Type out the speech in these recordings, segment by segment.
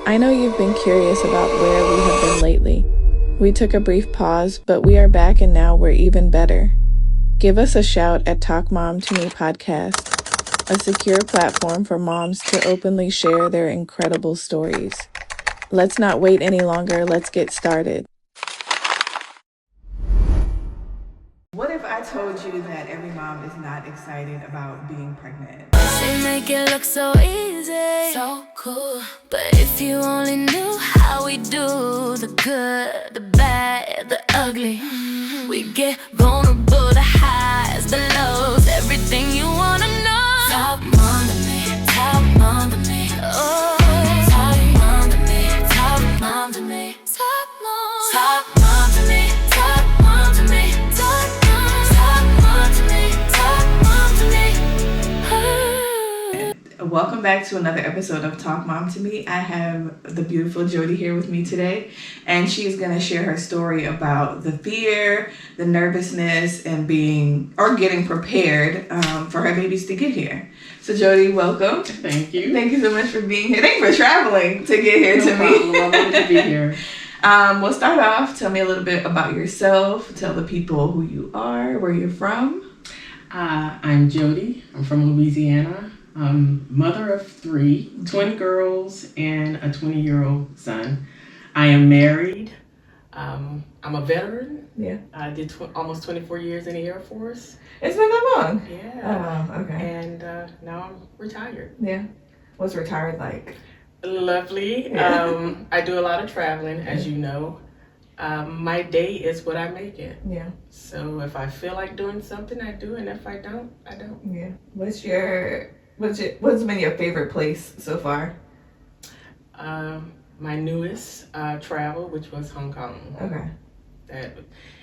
I know you've been curious about where we have been lately. We took a brief pause, but we are back and now we're even better. Give us a shout at Talk Mom to Me podcast, a secure platform for moms to openly share their incredible stories. Let's not wait any longer. Let's get started. What if I told you that every mom is not excited about being pregnant? They make it look so easy, so cool. But if you only knew how we do the good, the bad, the ugly, we get vulnerable, the highs, the lows, everything you wanna know. Talk mom to me, talk mom to me. Oh, talk mom to me, talk mom to me, talk mom to me, talk mom to me, talk mom to me, talk mom to me. Welcome back to another episode of Talk Mom to Me. I have the beautiful Jodie here with me today, and she's going to share her story about the fear, the nervousness, and getting prepared for her babies to get here. So Jodie, welcome. Thank you. Thank you so much for being here. Thank you for traveling to get here to me. I love to be here. We'll start off. Tell me a little bit about yourself. Tell the people who you are, where you're from. I'm Jodie. I'm from Louisiana. I'm mother of 3, twin girls and a 20-year-old son. I am married. I'm a veteran. Yeah. I did almost 24 years in the Air Force. It's been that long? Yeah. Oh, wow. Okay. And now I'm retired. Yeah. What's retired like? Lovely. Yeah. I do a lot of traveling, as you know. My day is what I make it. Yeah. So if I feel like doing something, I do, and if I don't, I don't. Yeah. What's been your favorite place so far? My newest travel, which was Hong Kong. Okay.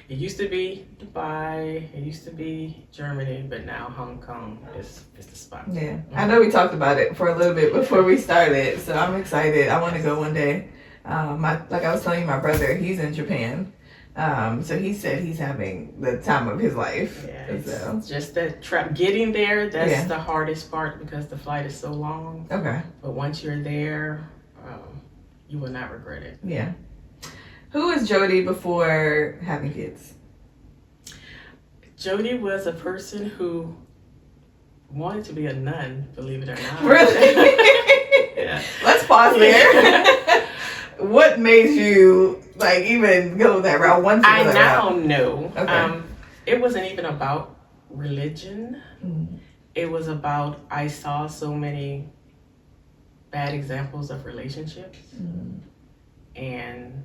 It used to be Dubai, it used to be Germany, but now Hong Kong is the spot. Yeah. I know we talked about it for a little bit before we started, so I'm excited. I want to go one day. Like I was telling you, my brother, he's in Japan. So he said he's having the time of his life. Yeah, it's just that getting there, that's the hardest part because the flight is so long. Okay. But once you're there, you will not regret it. Yeah. Who was Jodie before having kids? Jodie was a person who wanted to be a nun, believe it or not. Really? Yeah. Let's pause there. What made you even go that route? I now know. Okay. It wasn't even about religion. Mm-hmm. It was about I saw so many bad examples of relationships, and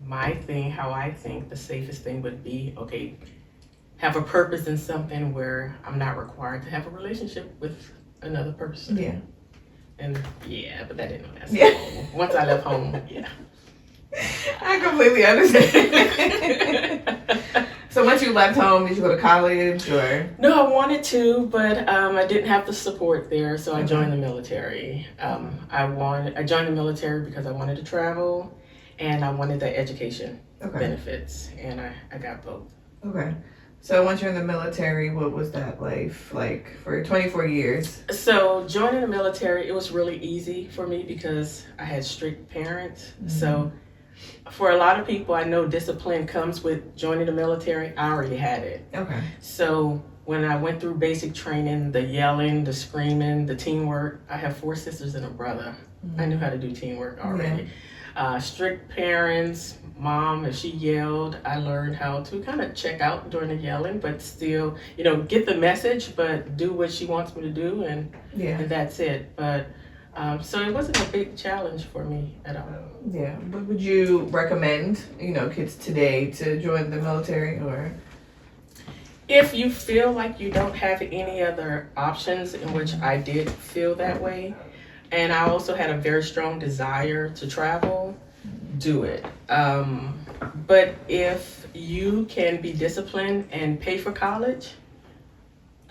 how I think the safest thing would be have a purpose in something where I'm not required to have a relationship with another person. Yeah. And but that didn't last long. Once I left home, I completely understand. So once you left home, did you go to college or? No, I wanted to, but I didn't have the support there, so I joined the military. I joined the military because I wanted to travel, and I wanted the education benefits, and I got both. Okay. So once you're in the military, what was that life like for 24 years? So joining the military, it was really easy for me because I had strict parents. Mm-hmm. So for a lot of people, I know discipline comes with joining the military. I already had it. Okay. So when I went through basic training, the yelling, the screaming, the teamwork, I have 4 sisters and a brother. Mm-hmm. I knew how to do teamwork already. Yeah. Strict parents, mom, if she yelled, I learned how to kind of check out during the yelling, but still, get the message, but do what she wants me to do, and that's it. But so it wasn't a big challenge for me at all. Yeah, but would you recommend, kids today to join the military or? If you feel like you don't have any other options, in which I did feel that way, and I also had a very strong desire to travel, do it. But if you can be disciplined and pay for college,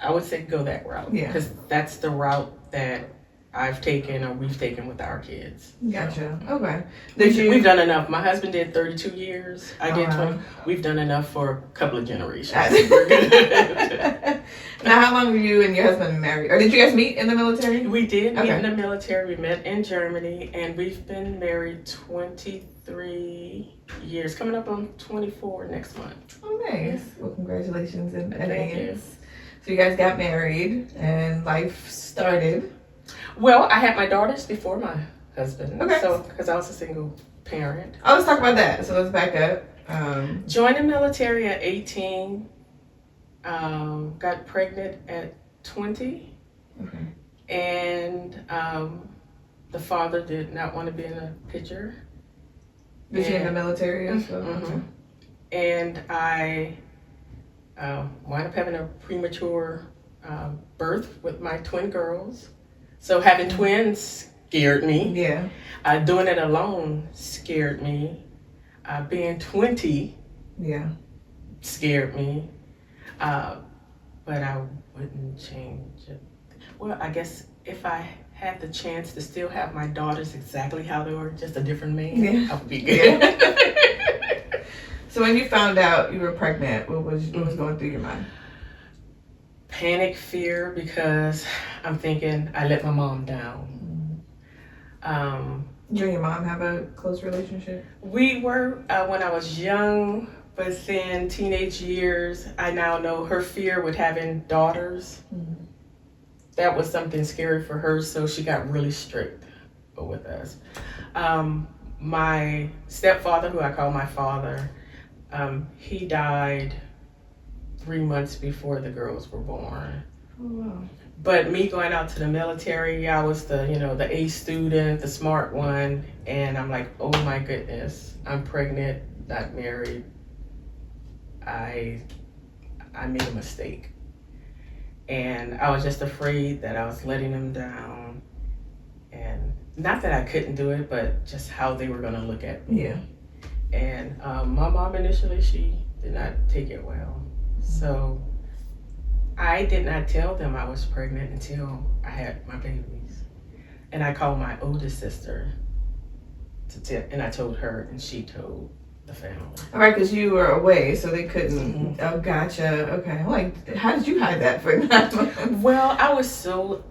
I would say go that route. Yeah. Because that's the route that I've taken or we've taken with our kids. Gotcha. Okay. We've done enough. My husband did 32 years. I did 20. Wow. We've done enough for a couple of generations. We're good. Now, how long were you and your husband married? Or did you guys meet in the military? We did meet in the military. We met in Germany, and we've been married 23 years, coming up on 24 next month. Oh, nice. Well, congratulations in Thank you. advance. So you guys got married, and life started. Well, I had my daughters before my husband. Okay. So, because I was a single parent. Oh, let's talk about that. So let's back up. Joined the military at 18. Got pregnant at 20. Okay. And the father did not want to be in a picture. Was she in the military as well? Mm-hmm. And I wound up having a premature birth with my twin girls. So having twins scared me. Yeah. Doing it alone scared me. Being 20 scared me. But I wouldn't change it. Well, I guess if I had the chance to still have my daughters exactly how they were, just a different man, I would be good. Yeah. So when you found out you were pregnant, what was going through your mind? Panic, fear, because I'm thinking I let my mom down. You and your mom have a close relationship? We were when I was young, but then teenage years, I now know her fear with having daughters. Mm-hmm. That was something scary for her, so she got really strict with us. My stepfather, who I call my father, he died 3 months before the girls were born. Oh, wow. But me going out to the military, I was the A student, the smart one, and I'm like, oh my goodness, I'm pregnant, not married. I made a mistake. And I was just afraid that I was letting them down. And not that I couldn't do it, but just how they were going to look at me. Yeah. And my mom initially, she did not take it well. So I did not tell them I was pregnant until I had my babies. And I called my oldest sister and I told her, and she told the family. All right, because you were away, so they couldn't. Mm-hmm. Oh, gotcha. Okay. Like, how did you hide that for 9 months? Well, I was so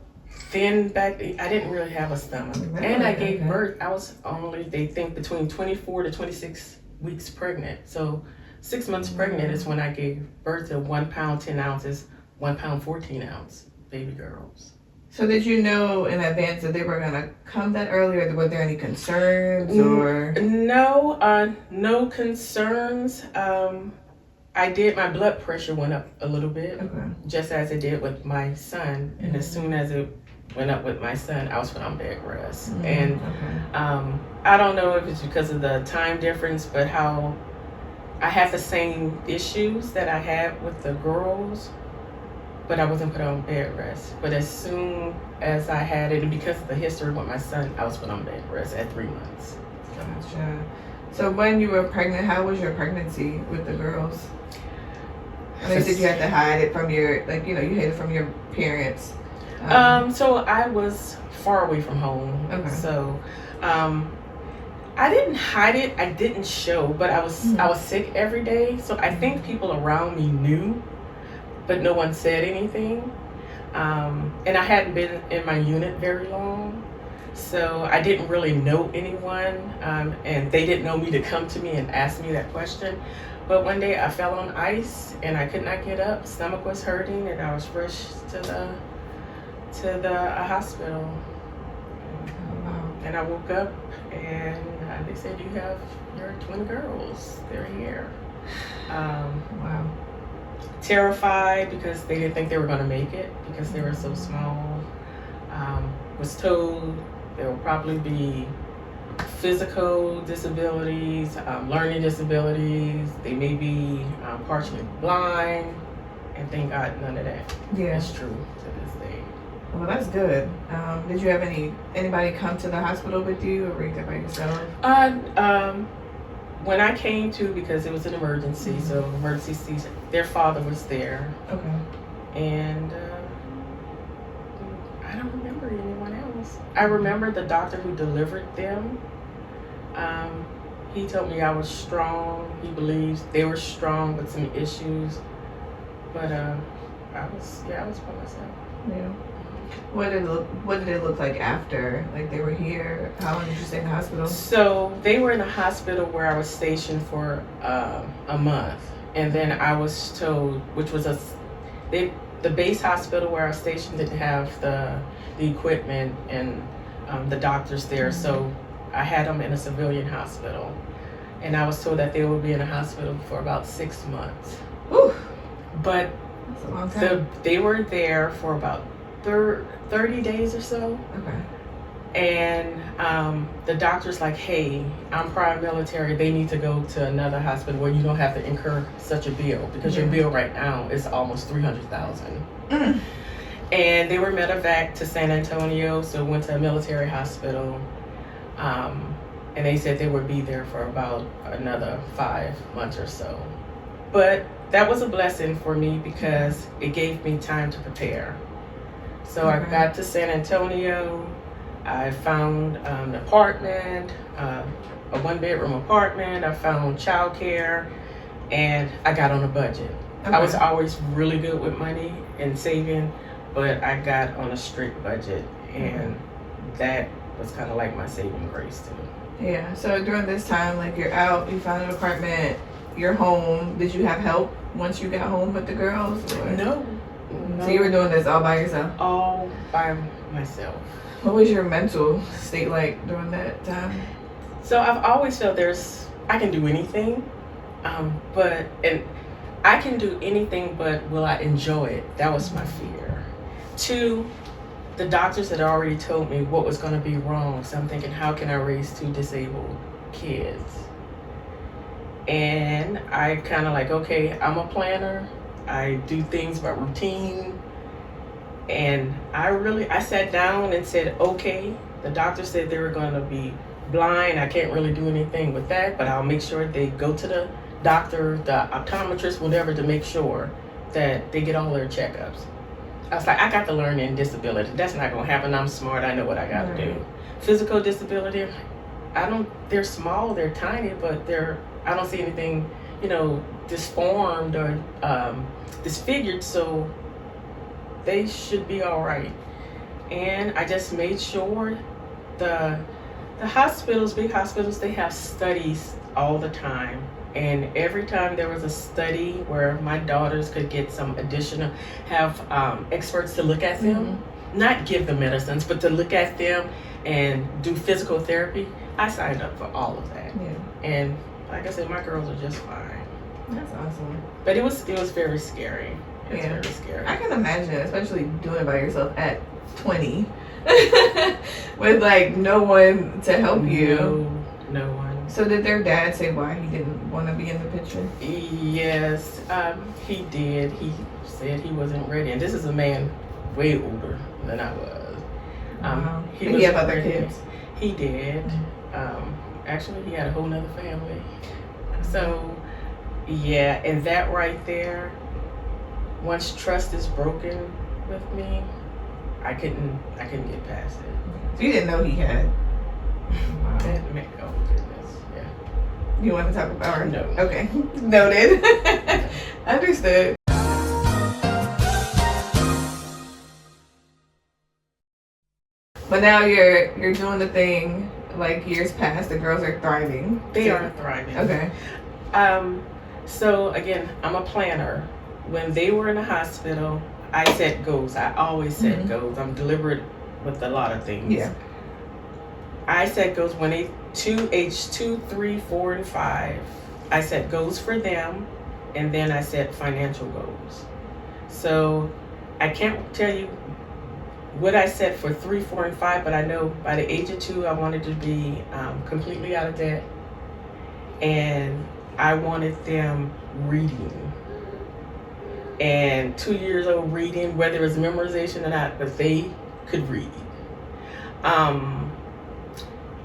thin back then. I didn't really have a stomach. Really? And I gave birth. I was only, they think, between 24 to 26 weeks pregnant. So 6 months pregnant is when I gave birth to 1 pound 10 ounces, 1 pound 14 ounce baby girls. So did you know in advance that they were going to come that early, or were there any concerns? Or no concerns. My blood pressure went up a little bit, just as it did with my son. And as soon as it went up with my son, I was put on bed rest. And I don't know if it's because of the time difference, but how I had the same issues that I had with the girls, but I wasn't put on bed rest. But as soon as I had it, and because of the history with my son, I was put on bed rest at 3 months. Gotcha. So when you were pregnant, how was your pregnancy with the girls? I mean, did you have to hide it from your, you hid it from your parents? So I was far away from home. Okay. So I didn't hide it. I didn't show, but I was sick every day. So I think people around me knew, but no one said anything. And I hadn't been in my unit very long, so I didn't really know anyone, and they didn't know me to come to me and ask me that question. But one day I fell on ice and I could not get up. Stomach was hurting, and I was rushed to the hospital. And I woke up and they said, "You have your twin girls. They're here." Wow. Terrified because they didn't think they were going to make it because they were so small. Was told there will probably be physical disabilities, learning disabilities. They may be partially blind, and thank God none of that is true to this day. Well, that's good. Did you have anybody come to the hospital with you, or were you there by yourself? When I came to, because it was an emergency, so emergency season, their father was there. Okay. And I don't remember anyone else. I remember the doctor who delivered them. He told me I was strong. He believes they were strong with some issues, but I was by myself. Yeah. What did it look like after? Like they were here? How long did you stay in the hospital? So they were in the hospital where I was stationed for a month, and then I was told, which was the base hospital where I was stationed didn't have the equipment and the doctors there, so I had them in a civilian hospital, and I was told that they would be in a hospital for about 6 months. Whew. But That's a long time. they were there for about 30 days or so. Okay. And the doctor's like, hey, I'm prior military. They need to go to another hospital where you don't have to incur such a bill, because your bill right now is almost $300,000. And they were medevac to San Antonio, so went to a military hospital. And they said they would be there for about another 5 months or so. But that was a blessing for me because it gave me time to prepare. So I got to San Antonio. I found an apartment, a 1-bedroom apartment. I found childcare, and I got on a budget. I was always really good with money and saving, but I got on a strict budget, and that was kind of like my saving grace too. Yeah. So during this time, like you're out, you found an apartment, you're home. Did you have help once you got home with the girls? Or? No. So you were doing this all by yourself? All by myself. What was your mental state like during that time? So I've always felt I can do anything, but I can do anything, but will I enjoy it? That was my fear. 2, the doctors had already told me what was going to be wrong. So I'm thinking, how can I raise 2 disabled kids? And I kind of like, okay, I'm a planner. I do things by routine. And I sat down and said, okay, the doctor said they were going to be blind. I can't really do anything with that, but I'll make sure they go to the doctor, the optometrist, whatever, to make sure that they get all their checkups. I was like, I got to learn in disability. That's not going to happen. I'm smart. I know what I got to do. Physical disability, they're small, they're tiny, but I don't see anything, disformed or disfigured, so they should be all right. And I just made sure the hospitals, big hospitals, they have studies all the time. And every time there was a study where my daughters could get some additional, have experts to look at them, not give them medicines, but to look at them and do physical therapy, I signed up for all of that. Yeah. And like I said, my girls are just fine. That's awesome. But it was very scary. It was very scary. I can imagine, especially doing it by yourself at 20, with like no one to help you. No one. So did their dad say why he didn't want to be in the picture? Yes, he did. He said he wasn't ready. And this is a man way older than I was. Did he have other kids? He did. Actually, he had a whole nother family. So, yeah, and that right there, once trust is broken with me, I couldn't get past it. So you didn't know he had? Oh goodness, yeah. You want to talk about her? No. Okay, noted. Understood. But now you're doing the thing. Like years past, the girls are thriving. They are thriving. Okay. So again, I'm a planner. When they were in the hospital, I set goals. I always set goals. I'm deliberate with a lot of things. Yeah. I set goals when age 2, 3, 4, and 5. I set goals for them, and then I set financial goals. So I can't tell you what I set for 3, 4, and 5, but I know by the age of 2, I wanted to be completely out of debt, and I wanted them reading. And 2 years old reading, whether it was memorization or not, but they could read.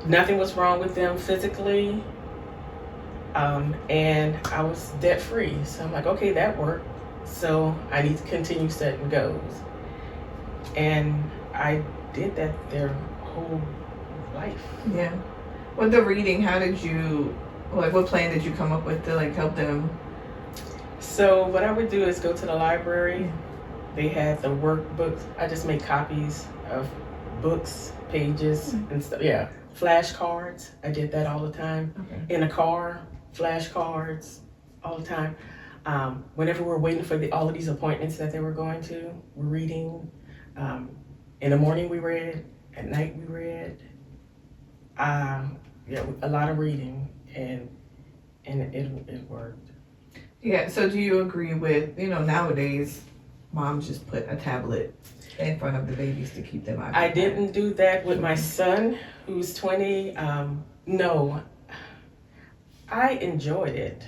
Nothing was wrong with them physically, and I was debt free. So I'm like, okay, that worked. So I need to continue setting goals. And I did that their whole life. Yeah. With the reading, how did you, like, what plan did you come up with to, like, help them? So what I would do is go to the library. They had the workbooks. I just make copies of books, pages, and stuff. Yeah, flashcards. I did that all the time. Okay. In the car, flashcards all the time. Whenever we're waiting for all of these appointments that they were going to, we're reading. In the morning we read. At night we read. Yeah, a lot of reading, and it worked. Yeah, so do you agree with, nowadays, moms just put a tablet in front of the babies to keep them occupied? I didn't do that with my son, who's 20. No, I enjoyed it.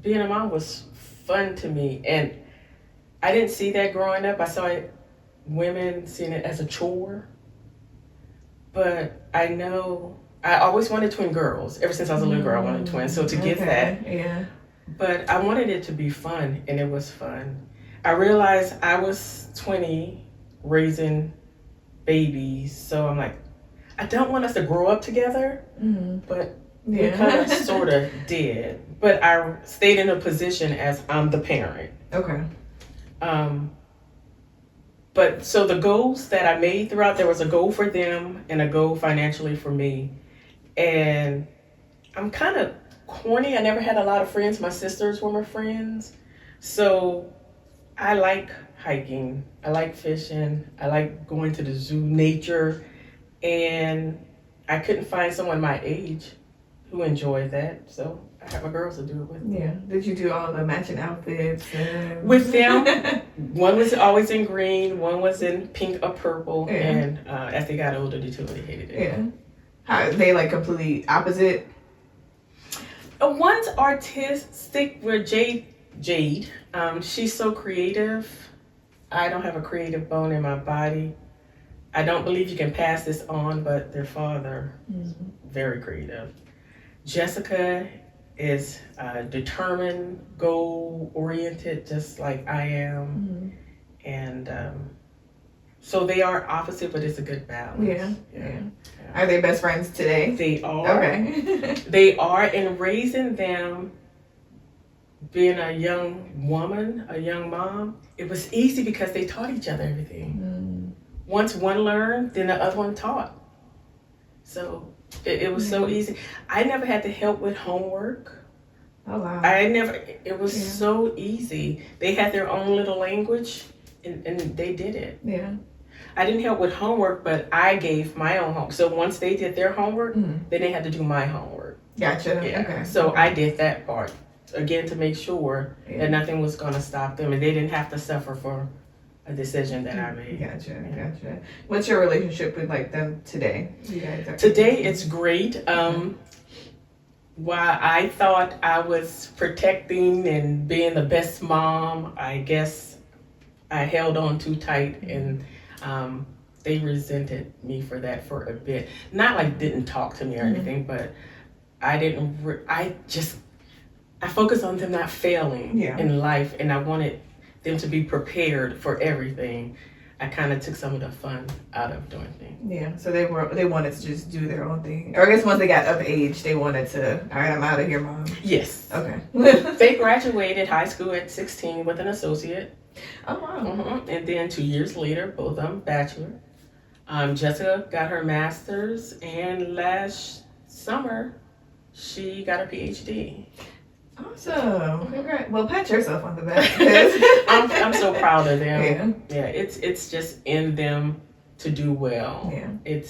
Being a mom was fun to me, and I didn't see that growing up. I saw it, women seeing it as a chore, but I know I always wanted twin girls. Ever since I was a little girl, I wanted twins. So to get that, yeah. But I wanted it to be fun, and it was fun. I realized I was 20 raising babies, so I'm like, I don't want us to grow up together, but we kind of sort of did. But I stayed in a position as I'm the parent. Okay. But so the goals that I made throughout, there was a goal for them and a goal financially for me. And I'm kind of corny. I never had a lot of friends. My sisters were my friends. So I like hiking. I like fishing. I like going to the zoo, nature. And I couldn't find someone my age who enjoyed that. So I had my girls to do it with. Yeah. Did you do all the matching outfits? With them, one was always in green, one was in pink or purple. Yeah. And as they got older, the two of them hated it. Yeah. How, they like completely opposite? One's artistic, where Jade, she's so creative. I don't have a creative bone in my body. I don't believe you can pass this on, but their father, very creative. Jessica is determined, goal-oriented, just like I am. And so they are opposite, but it's a good balance. Yeah. Are they best friends today? They are. Okay. They are, and raising them, being a young woman, a young mom, it was easy because they taught each other everything. Once one learned, then the other one taught. So it was so easy. I never had to help with homework. Oh, wow. It was so easy. They had their own little language, and they did it. Yeah. I didn't help with homework, but I gave my own homework. So once they did their homework, then they had to do my homework. Gotcha. Yeah. Okay. So I did that part, again, to make sure that nothing was going to stop them, and they didn't have to suffer for a decision that I made. Gotcha. What's your relationship with like them today? You guys are Today, it's great. While I thought I was protecting and being the best mom, I guess I held on too tight, and they resented me for that for a bit. Not like didn't talk to me or anything, but I didn't. I focused on them not failing in life, and I wanted them to be prepared for everything. I kind of took some of the fun out of doing things. Yeah, so they wanted to just do their own thing. Or I guess once they got of age, they wanted to, all right, I'm out of here, Mom. Yes. Okay. They graduated high school at 16 with an associate. Oh, wow. And then 2 years later, both of them bachelor. Jessica got her master's, and last summer, she got her PhD. Awesome. Congrats. Well, pat yourself on the back. I'm so proud of them. Yeah, it's just in them to do well. Yeah.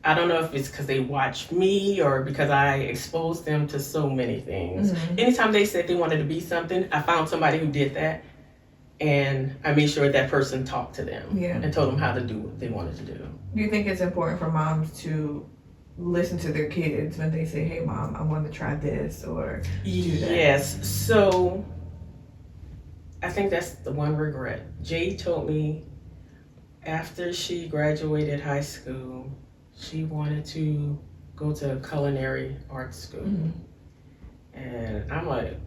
I don't know if it's because they watch me or because I exposed them to so many things. Anytime they said they wanted to be something, I found somebody who did that, and I made sure that person talked to them and told them how to do what they wanted to do. Do you think it's important for moms to listen to their kids when they say, hey, Mom, I want to try this or do that? Yes. So I think that's the one regret. Jade told me after she graduated high school, she wanted to go to culinary art school. And I'm like,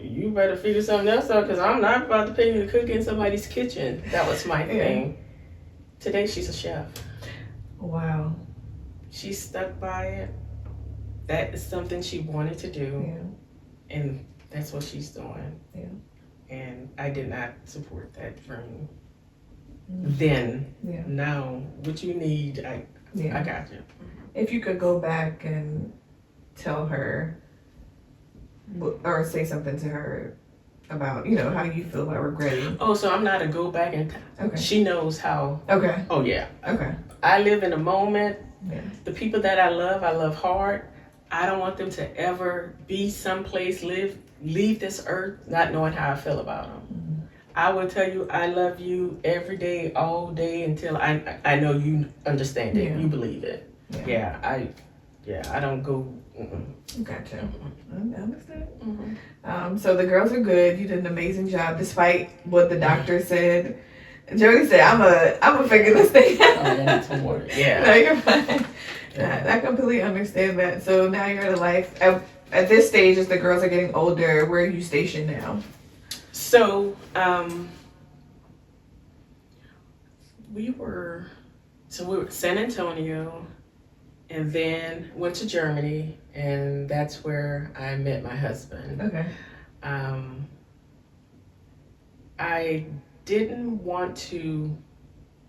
you better figure something else out, because I'm not about to pay you to cook in somebody's kitchen. That was my thing. Today she's a chef. Wow. she stuck by it. That is something she wanted to do, and that's what she's doing. Yeah. And I did not support that dream. Then, now, what you need, I got you. If you could go back and tell her, or say something to her about, how you feel about regretting. Oh, so I'm not a go back in time. Okay. She knows how. Okay. Oh, yeah. Okay. I live in the moment. Yeah. The people that I love hard. I don't want them to ever be someplace, leave this earth, not knowing how I feel about them. Mm-hmm. I will tell you, I love you every day, all day, until I know you understand it, you believe it. Yeah, I don't go. Gotcha. I understand. So the girls are good. You did an amazing job, despite what the doctor said. Jodie said, "I'm a figure this thing out." Yeah. No, you're fine. I completely understand that. So now you're in a life. At this stage, as the girls are getting older, where are you stationed now? So we were San Antonio, and then went to Germany, and that's where I met my husband. Okay. I didn't want to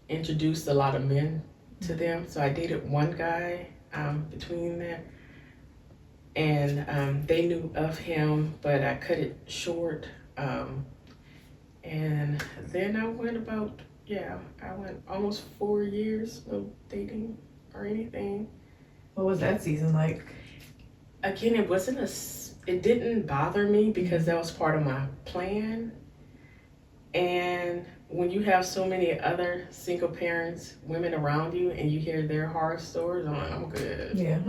introduce a lot of men to them, so I dated one guy between that, and they knew of him, but I cut it short. And then I went almost 4 years no dating or anything. What was that season like? Again, it didn't bother me because that was part of my plan. And when you have so many other single parents, women around you, and you hear their horror stories, I'm like, I'm good. Yeah.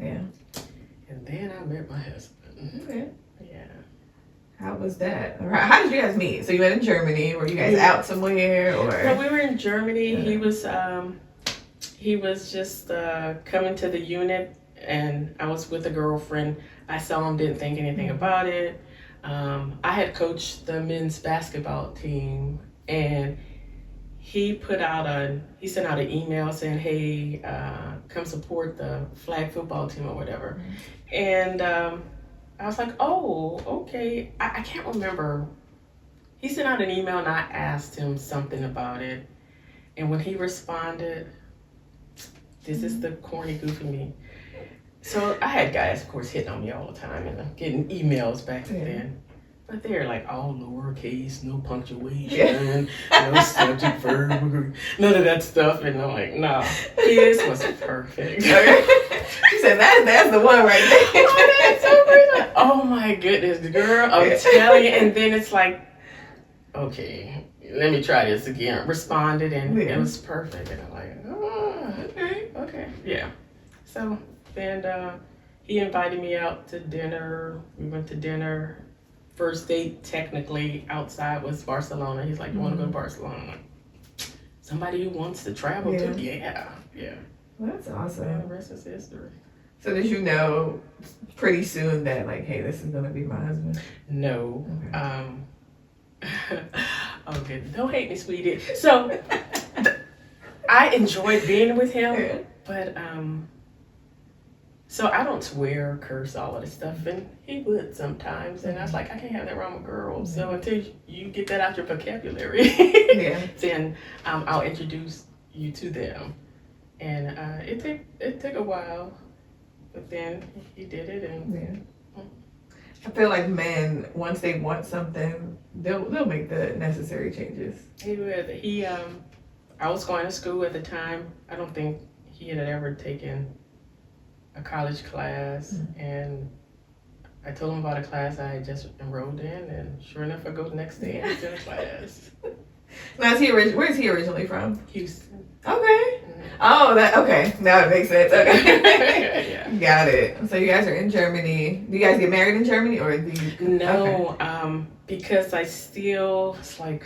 Yeah. And then I met my husband. Okay. Yeah. How was that? How did you guys meet? So you met in Germany. Were you guys out somewhere, or? No, we were in Germany. He was just coming to the unit, and I was with a girlfriend. I saw him, didn't think anything about it. I had coached the men's basketball team, and he sent out an email saying, "Hey, come support the flag football team," or whatever. And I was like, "Oh, okay." I can't remember. He sent out an email, and I asked him something about it. And when he responded, this is the corny, goofy me. So I had guys, of course, hitting on me all the time, and I'm getting emails back then. But they're like all lowercase, no punctuation, no subject, verb, none of that stuff. And I'm like, nah, his was perfect. She said, that's the one right there. Oh, that's so crazy. Oh my goodness, girl, I'm telling you. And then it's like, okay, let me try this again. Responded, and it was perfect. And I'm like, oh, okay, yeah. So then he invited me out to dinner. We went to dinner. First date, technically, outside was Barcelona. He's like, "You want to go to Barcelona?" I'm like, somebody who wants to travel too? Yeah. Well, that's awesome. And the rest is history. So did you know pretty soon that, like, hey, this is going to be my husband? No. Okay. Okay, don't hate me, sweetie. So, I enjoyed being with him, but so I don't swear, curse, all of this stuff, and he would sometimes, and I was like, I can't have that around with girls. So until you get that out your vocabulary, then I'll introduce you to them. And it took a while, but then he did it, and I feel like men, once they want something, they'll make the necessary changes. He would. I was going to school at the time. I don't think he had ever taken a college class, and I told him about a class I had just enrolled in, and sure enough, I go the next day and he's in a class. Now, where's he originally from? Houston. Okay. Oh, okay. Now it makes sense. Okay. Got it. So you guys are in Germany. Do you guys get married in Germany, or do you? No, because it's like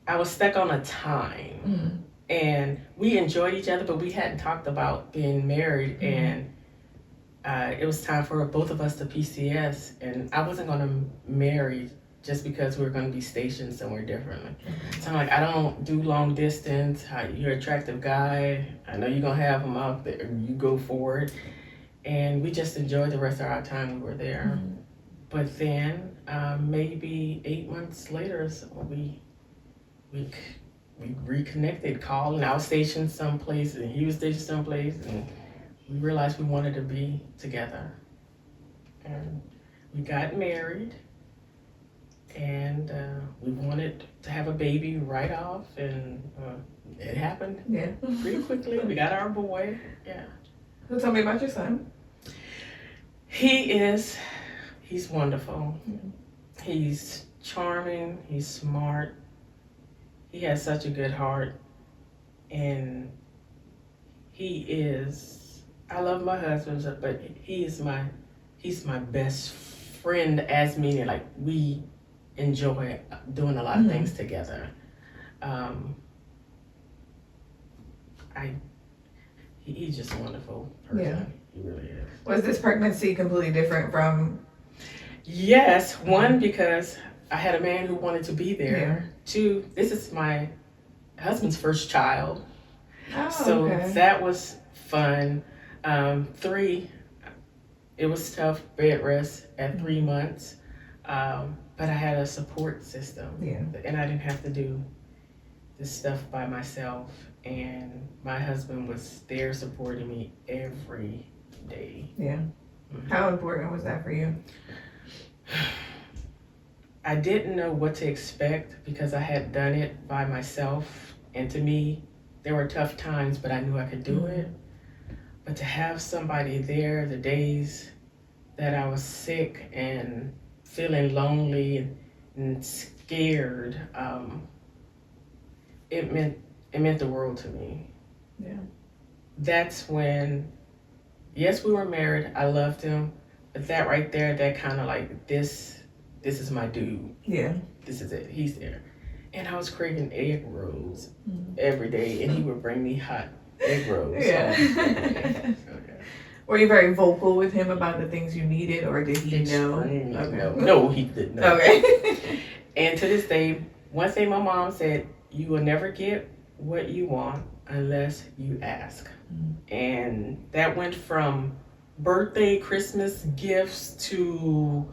I was stuck on a time. And we enjoyed each other, but we hadn't talked about being married. And it was time for both of us to PCS. And I wasn't going to marry just because we're going to be stationed somewhere differently. So I'm like, I don't do long distance. You're an attractive guy. I know you're going to have him out there. You go for it. And we just enjoyed the rest of our time we were there. But then maybe 8 months later, so we reconnected, called, and I was stationed someplace and he was stationed someplace, and we realized we wanted to be together. And we got married, and we wanted to have a baby right off, and it happened pretty quickly. We got our boy. Yeah. So tell me about your son. He's wonderful. He's charming, he's smart. He has such a good heart, and I love my husband, but he's my best friend, as meaning like we enjoy doing a lot of things together. He's just a wonderful person. Yeah. He really is. Was this pregnancy completely different from? Yes, one, because I had a man who wanted to be there. Two, this is my husband's first child. Oh, so okay. that was fun. Three, it was tough, bed rest at 3 months. But I had a support system. And I didn't have to do this stuff by myself. And my husband was there supporting me every day. Yeah. How important was that for you? I didn't know what to expect because I had done it by myself. And to me, there were tough times, but I knew I could do it. But to have somebody there the days that I was sick and feeling lonely and scared, it meant the world to me. Yeah. That's when, yes, we were married. I loved him. But that right there, that kind of like, this is my dude. Yeah. This is it. He's there. And I was craving egg rolls every day, and he would bring me hot egg rolls. Yeah. So, Were you very vocal with him about the things you needed, or did he know? Okay. No, he didn't know. Okay. And to this day, one thing my mom said, you will never get what you want unless you ask. And that went from birthday, Christmas gifts to,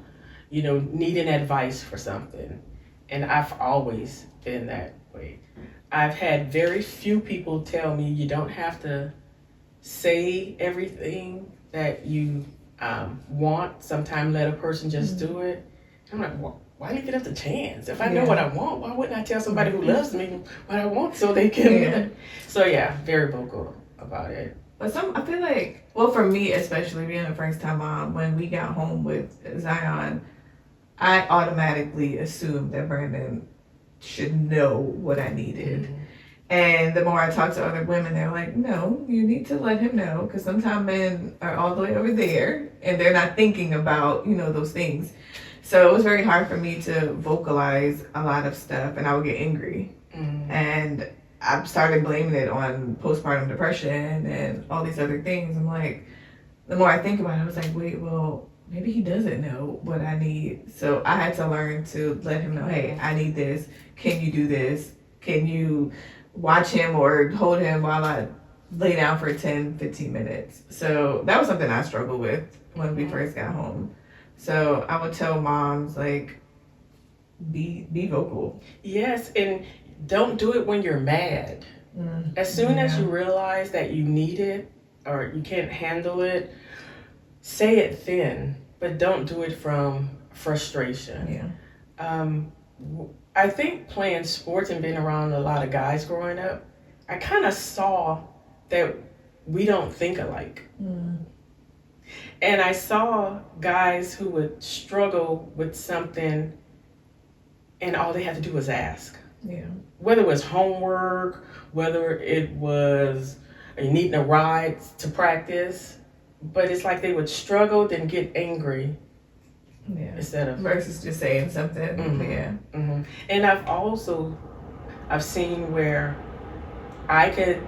needing advice for something. And I've always been that way. I've had very few people tell me you don't have to say everything that you want. Sometimes let a person just do it. I'm like, why do you get up the chance? If I know what I want, why wouldn't I tell somebody who loves me what I want so they can? So very vocal about it. But I feel like, well, for me especially, being a first-time mom, when we got home with Zion, I automatically assumed that Brandon should know what I needed. And the more I talk to other women, they're like, no, you need to let him know, because sometimes men are all the way over there and they're not thinking about, those things. So it was very hard for me to vocalize a lot of stuff, and I would get angry. And I started blaming it on postpartum depression and all these other things. I'm like, the more I think about it, I was like, wait, well, maybe he doesn't know what I need. So I had to learn to let him know, hey, I need this. Can you do this? Can you watch him or hold him while I lay down for 10, 15 minutes? So that was something I struggled with when we first got home. So I would tell moms, like, be vocal. Yes, and don't do it when you're mad. As soon as you realize that you need it or you can't handle it, say it then, but don't do it from frustration. I think playing sports and being around a lot of guys growing up, I kind of saw that we don't think alike. And I saw guys who would struggle with something and all they had to do was ask. Whether it was homework, whether it was needing a ride to practice, but it's like they would struggle, then get angry. Instead of versus just saying something. And I've seen where I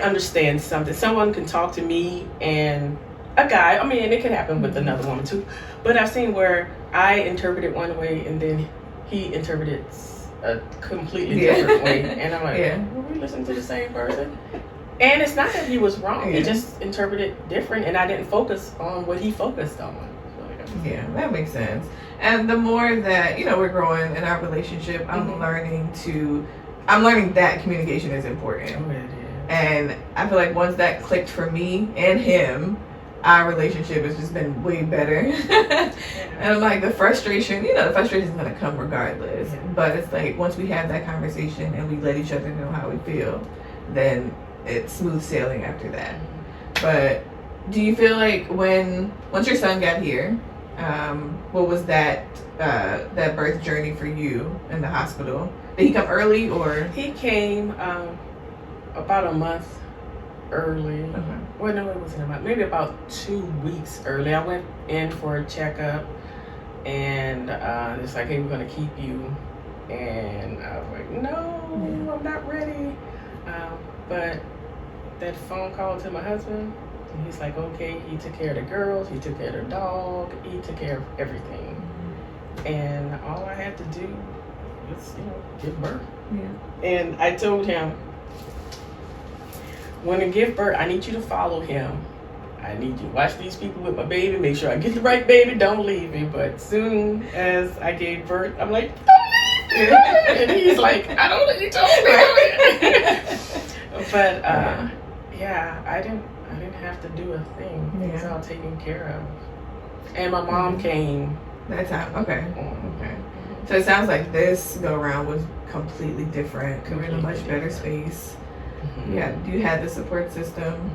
understand something. Someone can talk to me and a guy. I mean, it could happen with another woman too. But I've seen where I interpreted one way and then he interpreted a completely different way. And I'm like, were we listening to the same person? And it's not that he was wrong. He just interpreted different, and I didn't focus on what he focused on. Yeah, that makes sense. And the more that, we're growing in our relationship, I'm learning that communication is important. Oh, it is. And I feel like once that clicked for me and him, our relationship has just been way better. And I'm like, the frustration is going to come regardless. But it's like, once we have that conversation and we let each other know how we feel, then it's smooth sailing after that. But do you feel like once your son got here, what was that birth journey for you in the hospital? Did he come early or? He came about a month early. Okay. Well, no, it wasn't a month. Maybe about 2 weeks early. I went in for a checkup, and it's like, hey, we're going to keep you. And I was like, no, I'm not ready. But that phone call to my husband, and he's like, okay, he took care of the girls, he took care of the dog, he took care of everything. And all I had to do was, give birth. Yeah. And I told him, when I give birth, I need you to follow him. I need you to watch these people with my baby, make sure I get the right baby, don't leave me. But soon as I gave birth, I'm like, don't leave me. And he's like, I don't know, you told me. But I didn't have to do a thing. It was all taken care of. And my mom came. That time, okay. Okay. So it sounds like this go around was completely different. We're in a much better space. You had the support system.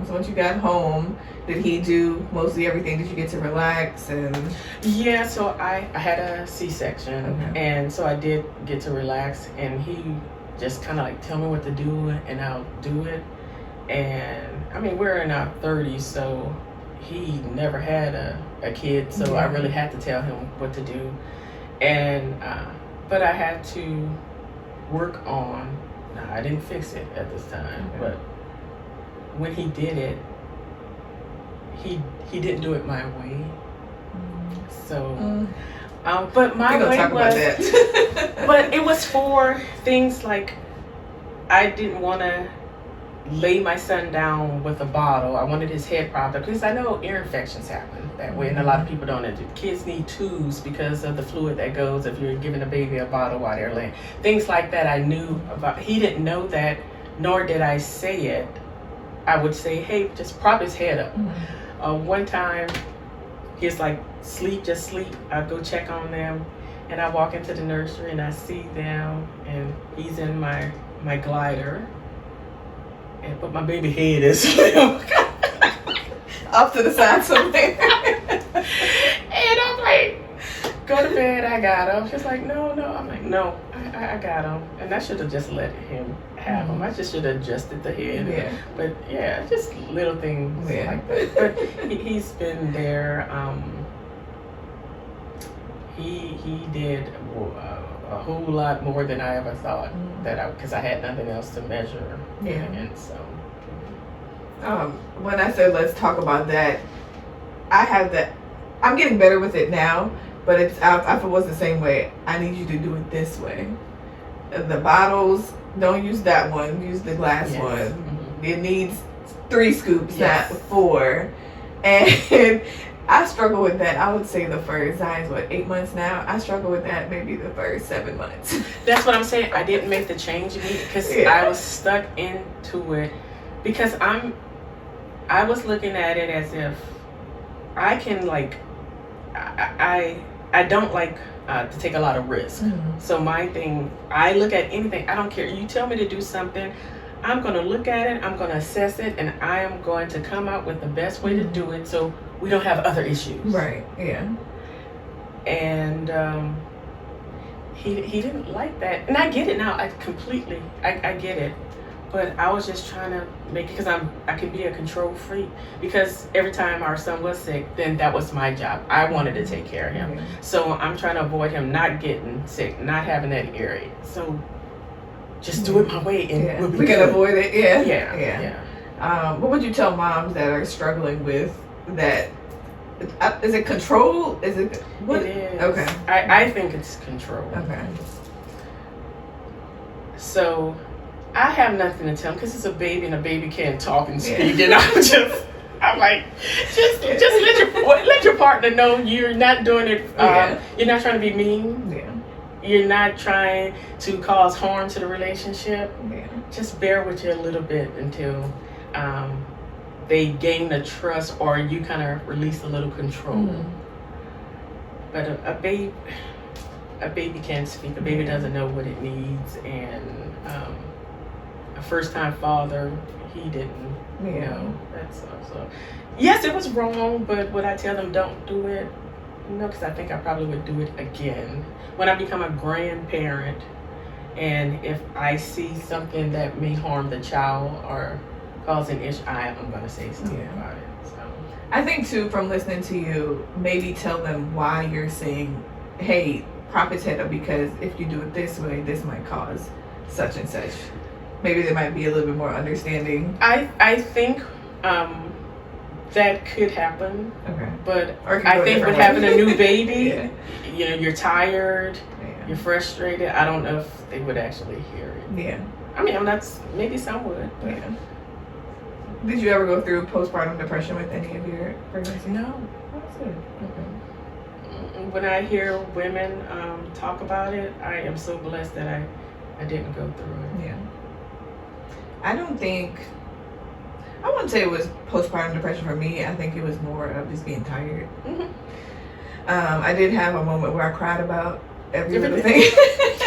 So once you got home, did he do mostly everything? Did you get to relax? And yeah, so I had a C-section, and so I did get to relax, and he just kind of like tell me what to do, and I'll do it. And I mean, we're in our 30s, so he never had a kid, so I really had to tell him what to do. And but I had to work on. I didn't fix it at this time, but when he did it, he didn't do it my way. So, but my way was, but it was for things like I didn't want to lay my son down with a bottle. I wanted his head propped up because I know ear infections happen that way, and a lot of people don't. Kids need tubes because of the fluid that goes if you're giving a baby a bottle while they're laying. Things like that I knew about. He didn't know that, nor did I say it. I would say, hey, just prop his head up. One time, he's like, sleep, just sleep. I'd go check on them, and I walk into the nursery and I see them, and he's in my glider. But my baby head is off to the side somewhere. And I'm like, go to bed, I got him. She's like, no. I'm like, no, I got him. And I should have just let him have him. I just should have adjusted the head. Yeah. But yeah, just little things like that. But he's been there. He did a whole lot more than I ever thought because I had nothing else to measure against. So, when I said let's talk about that, I'm getting better with it now, but if it was the same way, I need you to do it this way. The bottles, don't use that one. Use the glass one. It needs 3 scoops, not 4. And I struggle with that. I would say the first, Zion's 8 months now? I struggle with that maybe the first 7 months. That's what I'm saying. I didn't make the change because I was stuck into it. Because I was looking at it as if I can I don't like to take a lot of risk. So my thing, I look at anything. I don't care. You tell me to do something, I'm going to look at it, I'm going to assess it, and I am going to come out with the best way to do it so we don't have other issues. Right, yeah. And he didn't like that. And I get it now. I get it. But I was just trying to make it because I can be a control freak. Because every time our son was sick, then that was my job. I wanted to take care of him. So I'm trying to avoid him not getting sick, not having that earache. So just do it my way and we can avoid it. Yeah. What would you tell moms that are struggling with that is it control? Is it what? It is. Okay. I think it's control. Okay. So I have nothing to tell him because it's a baby and a baby can't talk and speak, and I'm like, just let your partner know you're not doing it. You're not trying to be mean. Yeah. You're not trying to cause harm to the relationship. Yeah. Just bear with you a little bit until they gain the trust or you kind of release a little control. Mm-hmm. But a baby can't speak. A baby doesn't know what it needs, and a first-time father, he didn't know. That's so. Yes, it was wrong, but would I tell them don't do it? No, because I think I probably would do it again when I become a grandparent, and if I see something that may harm the child or cause an issue, I'm going to say something about it. So I think too, from listening to you, maybe tell them why you're saying, hey, prop its head up, because if you do it this way, this might cause such and such. Maybe they might be a little bit more understanding. I think that could happen. Okay. But I think with having a new baby, you're tired, you're frustrated. I don't know if they would actually hear it. Yeah. I mean, maybe some would. But yeah. Did you ever go through postpartum depression with any of your pregnancies? No. That's good. Okay. When I hear women talk about it, I am so blessed that I didn't go through it. Yeah. I wouldn't say it was postpartum depression for me. I think it was more of just being tired. Mm-hmm. I did have a moment where I cried about every little thing.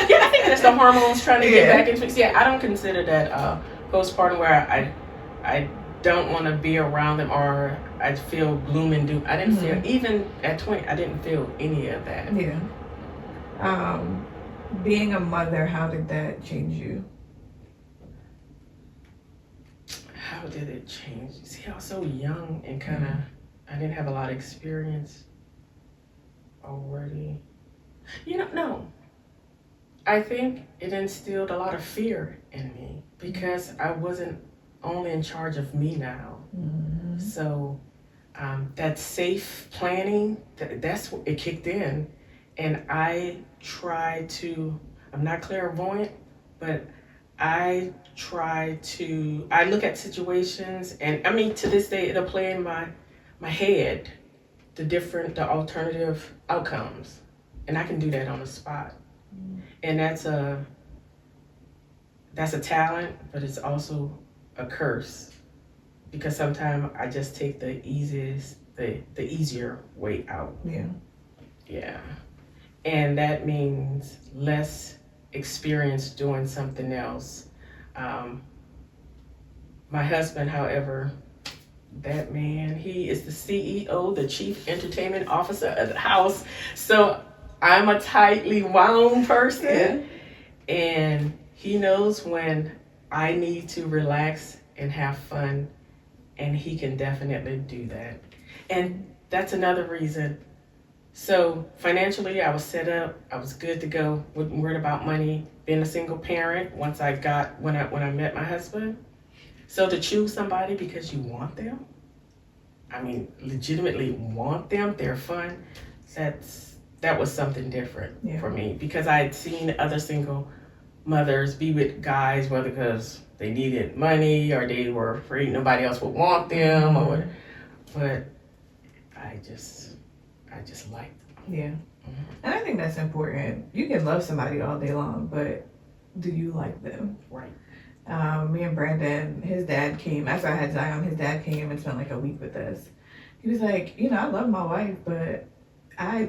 Yeah, I think that's the hormones trying to get back into it. Yeah, I don't consider that postpartum where I don't want to be around them or I feel gloom and doom. I didn't feel, even at 20, I didn't feel any of that. Yeah. Being a mother, how did that change you? How did it change? See, I was so young and kind of, I didn't have a lot of experience already. No. I think it instilled a lot of fear in me because I wasn't only in charge of me now. Mm-hmm. So that safe planning, that's what it kicked in. And I try to, I'm not clairvoyant, but I look at situations, and I mean, to this day, it'll play in my head, the alternative outcomes. And I can do that on the spot. Mm. And that's a talent, but it's also a curse. Because sometimes I just take the easier way out. Yeah. Yeah. And that means less experience doing something else. My husband, however, that man, he is the CEO, the chief entertainment officer of the house. So I'm a tightly wound person. Yeah. And he knows when I need to relax and have fun, and he can definitely do that. And that's another reason. So financially, I was set up. I was good to go. Wasn't worried about money. Being a single parent, when I met my husband. So to choose somebody because you want them, I mean, legitimately want them, they're fun. That was something different for me because I had seen other single mothers be with guys, whether because they needed money or they were afraid nobody else would want them, or whatever. But I just liked them. Yeah. Mm-hmm. And I think that's important. You can love somebody all day long, but do you like them? Right. Me and Brandon, his dad came, after I had Zion, his dad came and spent like a week with us. He was like, I love my wife, but I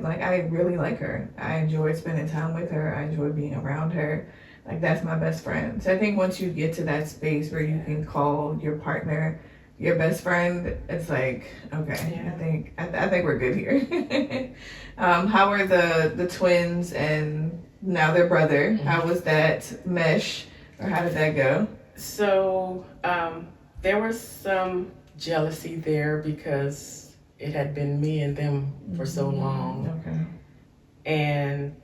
really like her. I enjoy spending time with her. I enjoy being around her. Like, that's my best friend. So I think once you get to that space where you can call your partner your best friend, it's like, okay, I think we're good here. How are the twins and now their brother? Mm-hmm. How was that mesh, or how did that go? So there was some jealousy there because it had been me and them for so long. Okay. And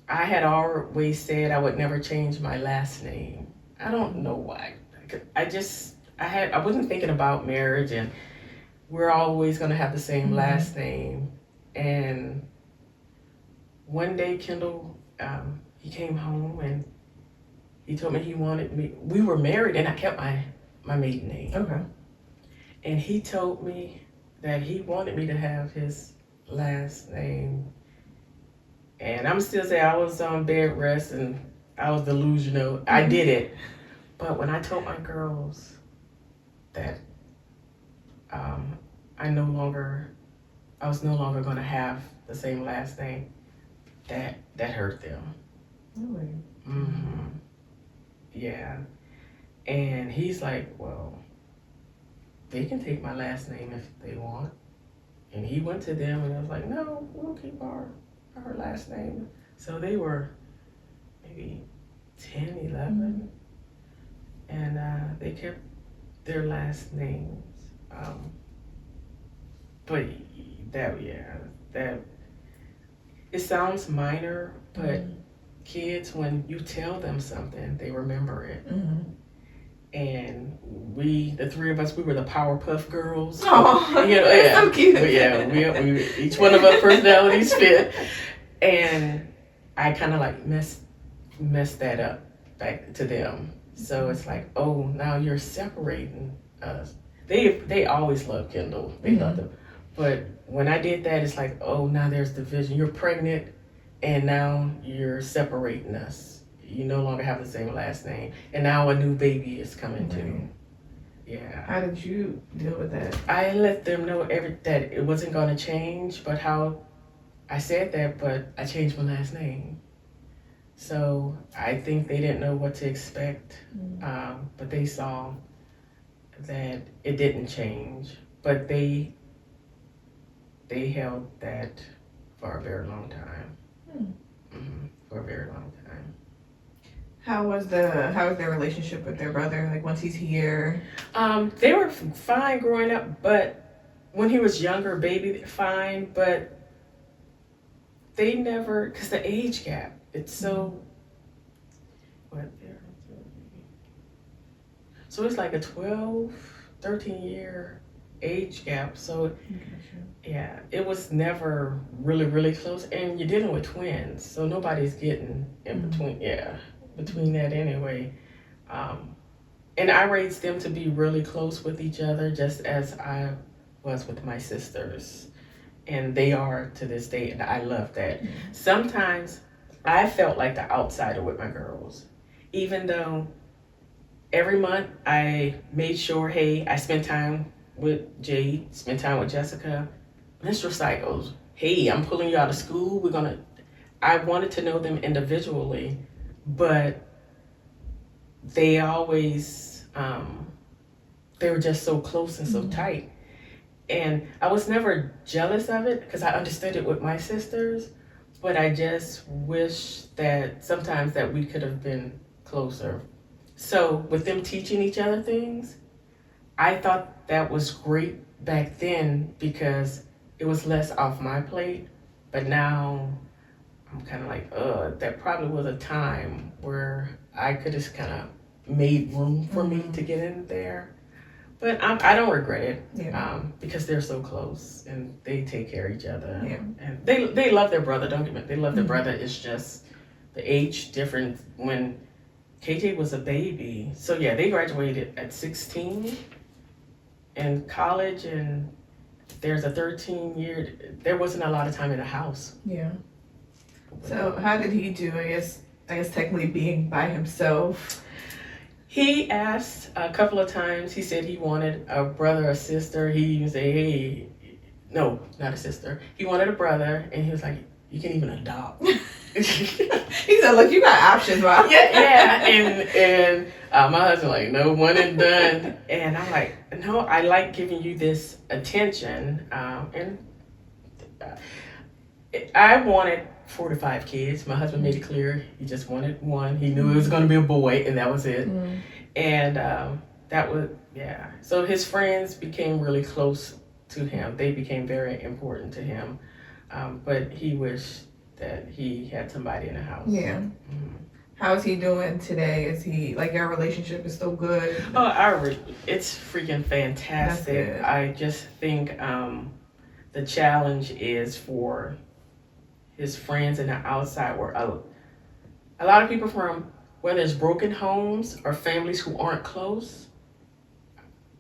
I had always said I would never change my last name. I don't know why. I wasn't thinking about marriage, and we're always going to have the same last name. And one day, Kendall, he came home and he told me he wanted me. We were married, and I kept my maiden name. Okay. And he told me that he wanted me to have his last name. And I'm still saying I was on bed rest and I was delusional. I did it. But when I told my girls that I was no longer going to have the same last name, that hurt them. Really? Mm-hmm. Yeah. And he's like, well, they can take my last name if they want. And he went to them and I was like, no, we'll keep our last name. So they were maybe 10, 11. And they kept their last names. But that it sounds minor, but kids, when you tell them something, they remember it. And the three of us, we were the Powerpuff Girls. Oh, yeah, so cute. We each one of our personalities fit, and I kind of like messed that up back to them. So it's like, oh, now you're separating us. They always loved Kendall. They loved him. But when I did that, it's like, oh, now there's division. You're pregnant, and now you're separating us. You no longer have the same last name, and now a new baby is coming too. Yeah. How did you deal with that? I let them know that it wasn't going to change, but how I said that, but I changed my last name. So I think they didn't know what to expect, but they saw that it didn't change. But they held that for a very long time. For a very long time. How was their relationship with their brother? Like once he's here? They were fine growing up, but when he was younger, baby, fine. But they never, because the age gap, it's so. So it's like a 12, 13 year age gap. So yeah, it was never really, really close. And you're dealing with twins, so nobody's getting in between. Yeah. Between that anyway. And I raised them to be really close with each other, just as I was with my sisters. And they are to this day, and I love that. Sometimes I felt like the outsider with my girls, even though every month I made sure, hey, I spent time with Jade, spent time with Jessica. Menstrual cycles, hey, I'm pulling you out of school. I wanted to know them individually. But they always, they were just so close and so tight. And I was never jealous of it because I understood it with my sisters, but I just wish that sometimes that we could have been closer. So with them teaching each other things, I thought that was great back then because it was less off my plate, but now I'm kind of like, that probably was a time where I could have kind of made room for me to get in there. But I don't regret it because they're so close and they take care of each other. Yeah. And they love their brother, don't get me wrong. They love their brother. It's just the age difference when KJ was a baby. So yeah, they graduated at 16 in college, and there's a 13-year, there wasn't a lot of time in the house. Yeah. So how did he do, I guess technically being by himself? He asked a couple of times. He said he wanted a brother or sister. He even said, hey, no, not a sister. He wanted a brother, and he was like, you can even adopt. He said, look, you got options, right? Yeah. And my husband like, no, one and done. And I'm like, no, I like giving you this attention. I wanted 4 to 5 kids. My husband made it clear he just wanted one. He knew it was going to be a boy, and that was it. And that was, yeah. So his friends became really close to him. They became very important to him. But he wished that he had somebody in the house. Yeah. How's he doing today? Is he like your relationship is still good? Oh, it's freaking fantastic. That's good. I just think the challenge is for his friends in the outside world. A lot of people from whether it's broken homes or families who aren't close,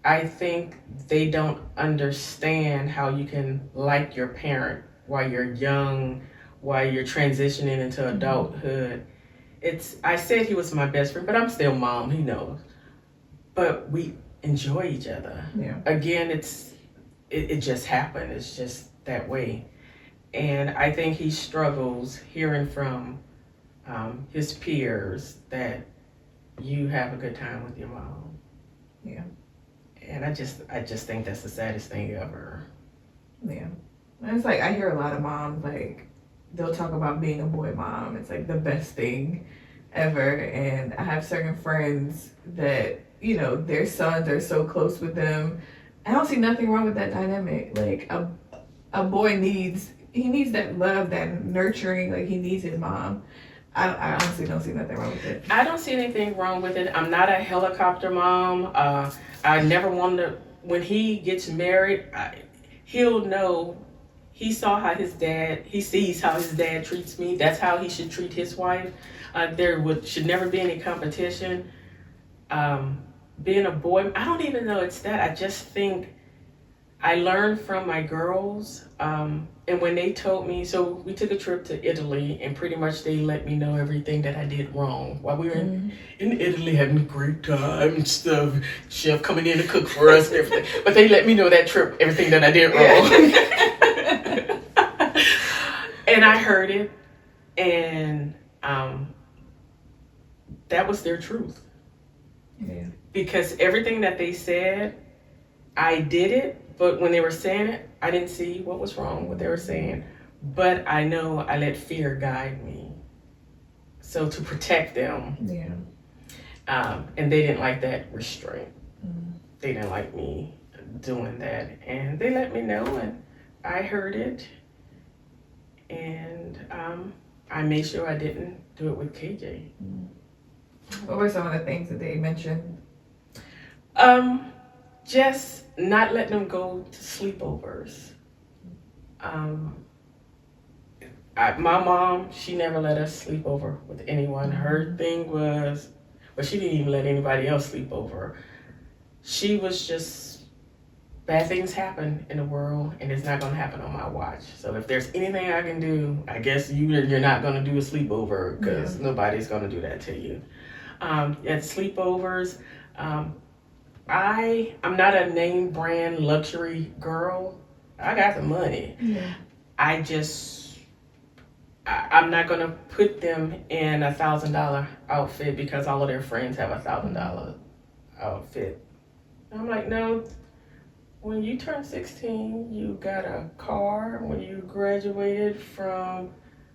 I think they don't understand how you can like your parent while you're young, while you're transitioning into adulthood. I said he was my best friend, but I'm still mom, he knows. But we enjoy each other. Yeah. Again, it just happened. It's just that way. And I think he struggles hearing from his peers that you have a good time with your mom. Yeah. And I just think that's the saddest thing ever. Yeah. And it's like I hear a lot of moms like they'll talk about being a boy mom. It's like the best thing ever. And I have certain friends that, you know, their sons are so close with them. I don't see nothing wrong with that dynamic. Like a boy needs that love, that nurturing, like he needs his mom. I honestly don't see nothing wrong with it. I don't see anything wrong with it. I'm not a helicopter mom. I never wanted to, when he gets married, he'll know, he sees how his dad treats me. That's how he should treat his wife. Should never be any competition. Being a boy, I don't even know it's that. I just think I learned from my girls, and when they told me, so we took a trip to Italy, and pretty much they let me know everything that I did wrong while we were in Italy, having a great time and stuff. Chef coming in to cook for us and everything, but they let me know that trip, everything that I did wrong. And I heard it, and that was their truth. Yeah. Because everything that they said, I did it, but when they were saying it, I didn't see what was wrong, what they were saying. But I know I let fear guide me. So to protect them. Yeah. And they didn't like that restraint. They didn't like me doing that. And they let me know, and I heard it. And I made sure I didn't do it with KJ. What were some of the things that they mentioned? Just not letting them go to sleepovers. My mom, she never let us sleep over with anyone. Her thing was, well, she didn't even let anybody else sleep over. She was just, bad things happen in the world, and it's not going to happen on my watch. So if there's anything I can do, I guess you're not going to do a sleepover, because nobody's going to do that to you. At sleepovers, I'm not a name brand luxury girl. I got the money. Yeah. I'm not gonna put them in $1,000 outfit because all of their friends have $1,000 outfit. I'm like, no. When you turn 16, you got a car. When you graduated from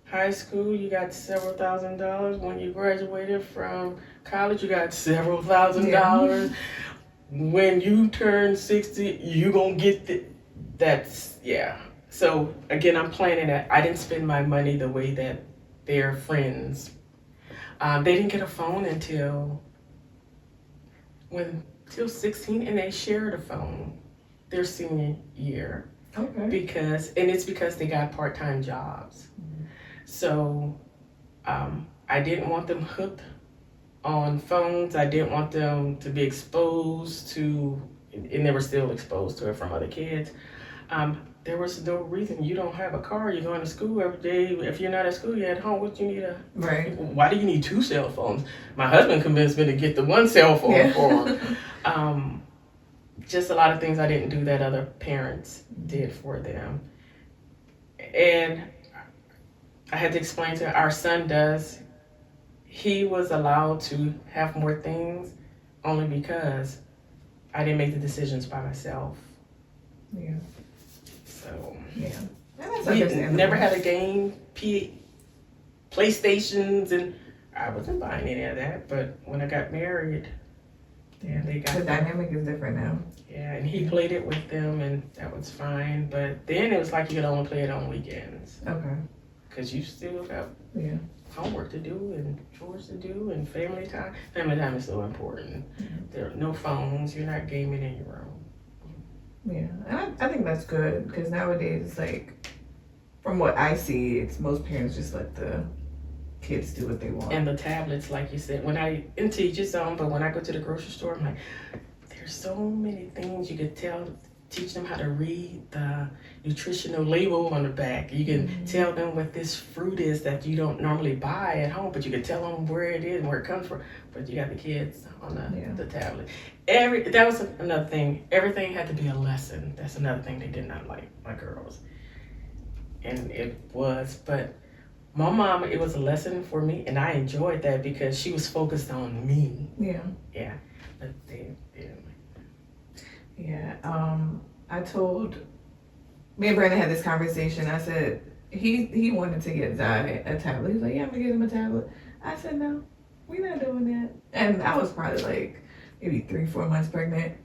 high school, you got several $1,000s. When you graduated from college, you got several $1,000s. When you turn 60, you gonna get that's. So again, I'm planning that. I didn't spend my money the way that their friends. They didn't get a phone until 16, and they shared a phone their senior year. Okay. Because they got part-time jobs. So I didn't want them hooked on phones. I didn't want them to be exposed to, and they were still exposed to it from other kids. There was no reason. You don't have a car. You're going to school every day. If you're not at school, you're at home. What you need Right. Why do you need 2 cell phones? My husband convinced me to get the 1 cell phone for him. Just a lot of things I didn't do that other parents did for them. And I had to explain to our son does. He was allowed to have more things only because I didn't make the decisions by myself. Yeah. So we never had a game, PlayStations, and I wasn't buying any of that. But when I got married, they got the dynamic is different now. Yeah, and he played it with them, and that was fine. But then it was like you could only play it on weekends. Okay. because you still got Yeah. homework to do and chores to do and family time. Family time is so important. There are no phones. You're not gaming in your room. Yeah, and I think that's good because nowadays it's like, from what I see, it's most parents just let the kids do what they want. And the tablets, like you said, in teacher zone, but when I go to the grocery store, I'm like, there's so many things you could teach them how to read the nutritional label on the back. You can tell them what this fruit is that you don't normally buy at home, but you can tell them where it is and where it comes from. But you got the kids on the tablet. That was another thing. Everything had to be a lesson. That's another thing they did not like, my girls. And it was, but my mom, it was a lesson for me, and I enjoyed that because she was focused on me. Yeah. Yeah. But they didn't. Yeah. I told, me and Brandon had this conversation. I said, he wanted to get Zai a tablet. He was like, yeah, I'm gonna get him a tablet. I said, no, we're not doing that. And I was probably like maybe 3-4 months pregnant.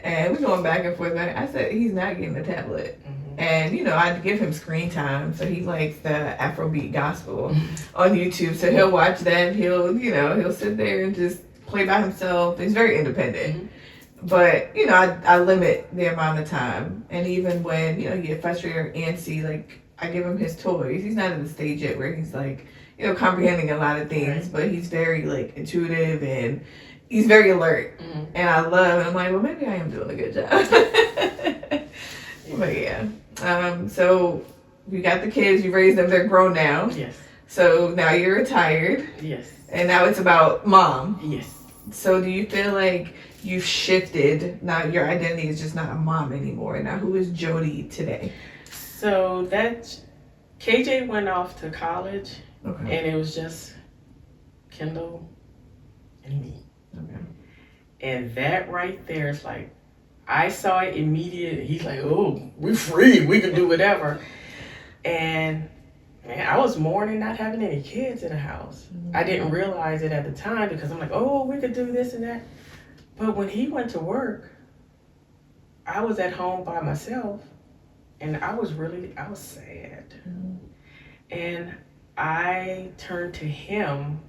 And we going back and forth. I said, he's not getting a tablet. And, I'd give him screen time. So he likes the Afrobeat gospel on YouTube. So he'll watch that. He'll sit there and just play by himself. He's very independent. But, I limit the amount of time. And even when, he gets frustrated or antsy, like, I give him his toys. He's not at the stage yet where he's like, comprehending a lot of things. But he's very, like, intuitive and he's very alert. And I love it. I'm like, well, maybe I am doing a good job. But yeah. So you got the kids, you raised them, they're grown now. Yes. So now you're retired. Yes. And now it's about mom. Yes. So do you feel like you've shifted, now your identity is just not a mom anymore? Now who is Jodie today? So that KJ went off to college, Okay. and it was just Kendall and me. Okay. And that right there is like, I saw it immediately. He's like, oh, we're free. We can do whatever. And man, I was mourning not having any kids in the house. I didn't realize it at the time because I'm like, oh, we could do this and that. But when he went to work, I was at home by myself, and I was sad. And I turned to him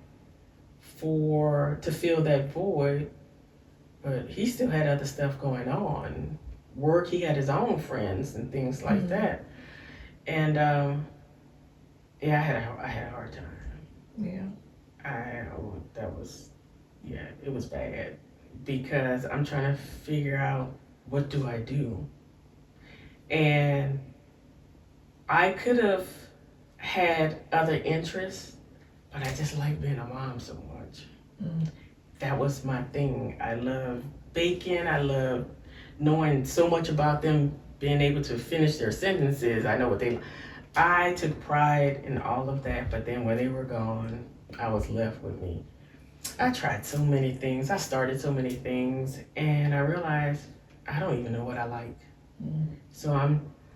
to fill that void. But he still had other stuff going on. Work, he had his own friends and things like that. And I had a hard time. Yeah. It was bad because I'm trying to figure out, what do I do? And I could have had other interests, but I just like being a mom so much. That was my thing. I love baking. I love knowing so much about them, being able to finish their sentences. I know I took pride in all of that, but then when they were gone, I was left with me. I tried so many things. I started so many things, and I realized I don't even know what I like. So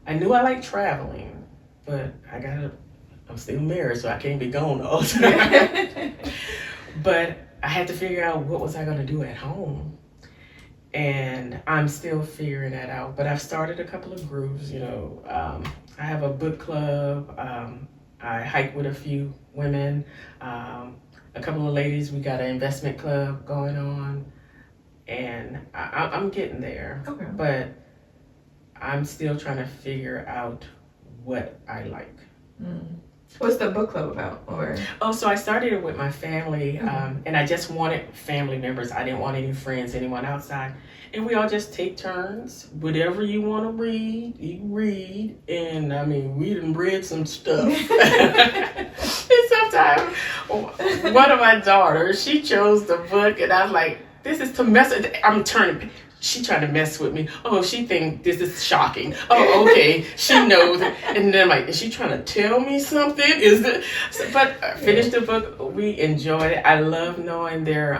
I knew I liked traveling, but I'm still married, so I can't be gone all the time. But I had to figure out what was I going to do at home. And I'm still figuring that out. But I've started a couple of groups, I have a book club. I hike with a few women. A couple of ladies, we got an investment club going on. And I'm getting there. Okay. But I'm still trying to figure out what I like. What's the book club about? So I started it with my family, and I just wanted family members. I didn't want any friends, anyone outside. And we all just take turns. Whatever you want to read, you read. And we done read some stuff. And sometimes one of my daughters, she chose the book, and I was like, this is to mess with. I'm turning. She trying to mess with me. Oh, she think this is shocking. Oh, okay. She knows. And then I'm like, is she trying to tell me something? But I finished the book. We enjoyed it. I love knowing their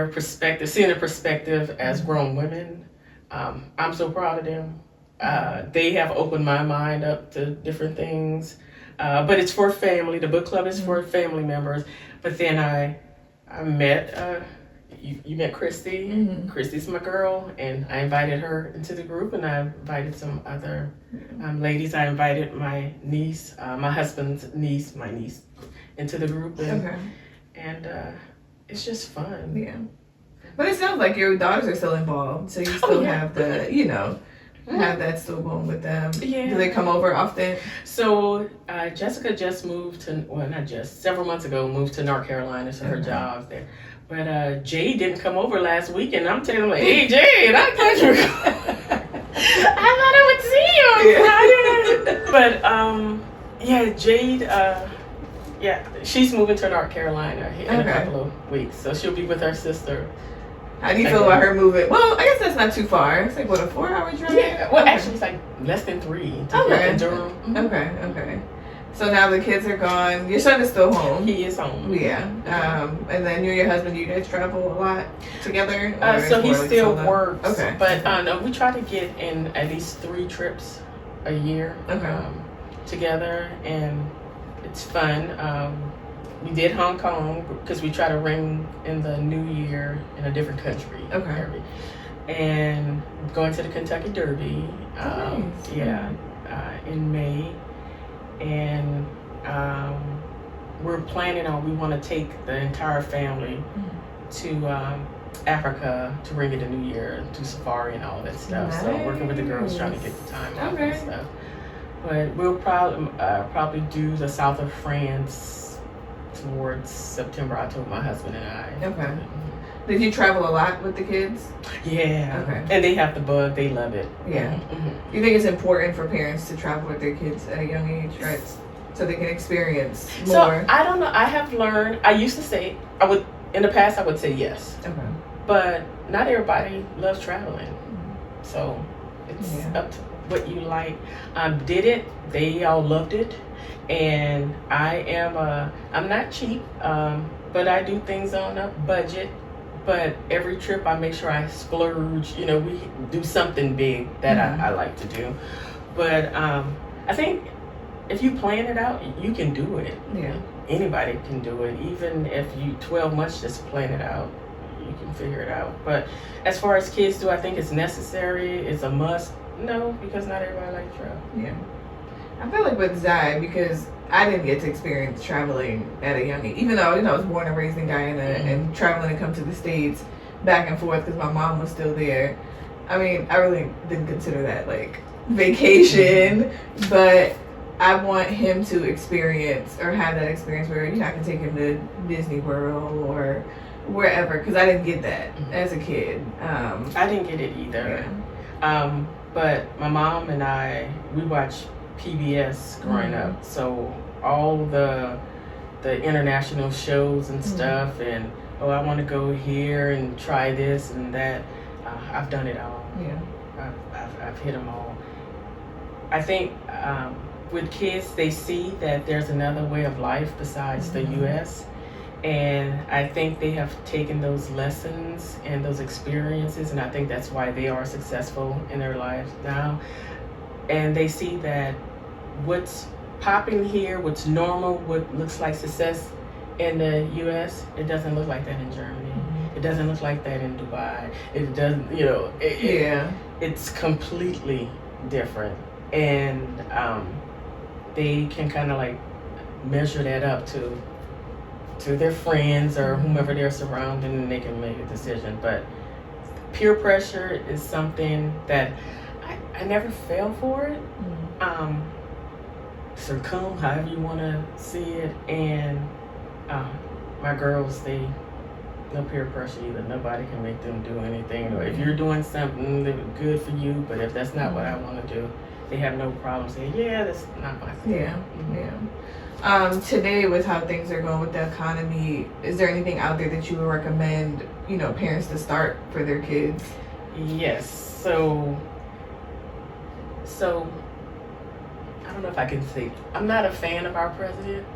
perspective, seeing their perspective as grown women. I'm so proud of them. They have opened my mind up to different things. But it's for family. The book club is for family members. But then I met you met Christy. Mm-hmm. Christy's my girl, and I invited her into the group, and I invited some other ladies. I invited my niece, my husband's niece, my niece, into the group, and it's just fun. Yeah. But it sounds like your daughters are still involved, so you still have the, you know, have that still going with them. Yeah. Do they come over often? So Jessica just moved to, well, not just, several months ago, moved to North Carolina, so her job's there. But Jade didn't come over last week, and I'm telling him, like, hey, Jade, I thought you were I thought I would see you on Friday. But, yeah, Jade, yeah, she's moving to North Carolina in a couple of weeks, so she'll be with her sister. How do you feel about her moving? Well, I guess that's not too far. It's like, what, a 4-hour drive? Yeah, well, actually, it's like less than 3 to get to Durham. Mm-hmm. Okay. So now the kids are gone. Your son is still home. He is home. Yeah. And then you and your husband, you guys travel a lot together? So he still works. Okay. But no, we try to get in at least 3 trips a year together, and it's fun. We did Hong Kong because we try to ring in the new year in a different country. Okay. And going to the Kentucky Derby. Nice. In May. And we're planning on, we want to take the entire family to Africa to ring in the new year, do safari and all that stuff. Nice. So working with the girls trying to get the time off and stuff. But we'll probably do the south of France towards September, October, my husband and I. Okay. Did you travel a lot with the kids? Yeah. Okay. And they have the bug. They love it. Yeah. Mm-hmm. You think it's important for parents to travel with their kids at a young age, right? So they can experience more? So, I don't know. I have learned, I used to say, in the past, I would say yes. Okay. But not everybody loves traveling. So, it's up to what you like. Did it. They all loved it. And I'm not cheap, but I do things on a budget. But every trip I make sure I splurge, we do something big that I like to do. But I think if you plan it out, you can do it. Yeah. Anybody can do it. Even if you 12 months just plan it out, you can figure it out. But as far as kids, do I think it's necessary? It's a must? No, because not everybody likes to travel. Yeah. I feel like with Zai, because I didn't get to experience traveling at a young age, even though I was born and raised in Guyana and traveling to come to the States back and forth because my mom was still there. I mean, I really didn't consider that like vacation, but I want him to experience or have that experience where I can take him to Disney World or wherever, because I didn't get that as a kid. I didn't get it either. Yeah. But my mom and I, we watched PBS growing up, so all the international shows and stuff, and I want to go here and try this and that. I've done it all. Yeah, I've hit them all. I think with kids, they see that there's another way of life besides the U.S., and I think they have taken those lessons and those experiences, and I think that's why they are successful in their lives now. And they see that what's popping here, what's normal, what looks like success in the U.S., it doesn't look like that in Germany. It doesn't look like that in Dubai. It doesn't, it's completely different. And they can kind of like measure that up to their friends or whomever they're surrounding, and they can make a decision. But peer pressure is something that I never fell for it. Succumb, however you want to see it. And my girls, no peer pressure either. Nobody can make them do anything. Or if you're doing something that's good for you, but if that's not what I want to do, they have no problem saying, yeah, that's not my thing. Yeah. Today, with how things are going with the economy, is there anything out there that you would recommend, parents to start for their kids? Yes. So I don't know if I can say, I'm not a fan of our president,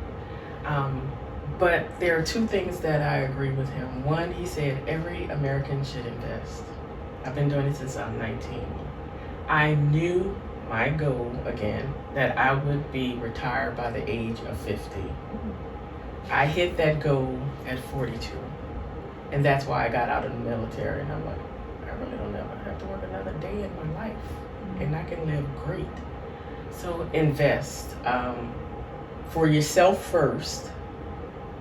but there are 2 things that I agree with him. One, he said every American should invest. I've been doing it since I'm 19. I knew my goal, again, that I would be retired by the age of 50. I hit that goal at 42. And that's why I got out of the military. And I'm like, I really don't ever have to work another day in my life. And I can live great. So invest for yourself first,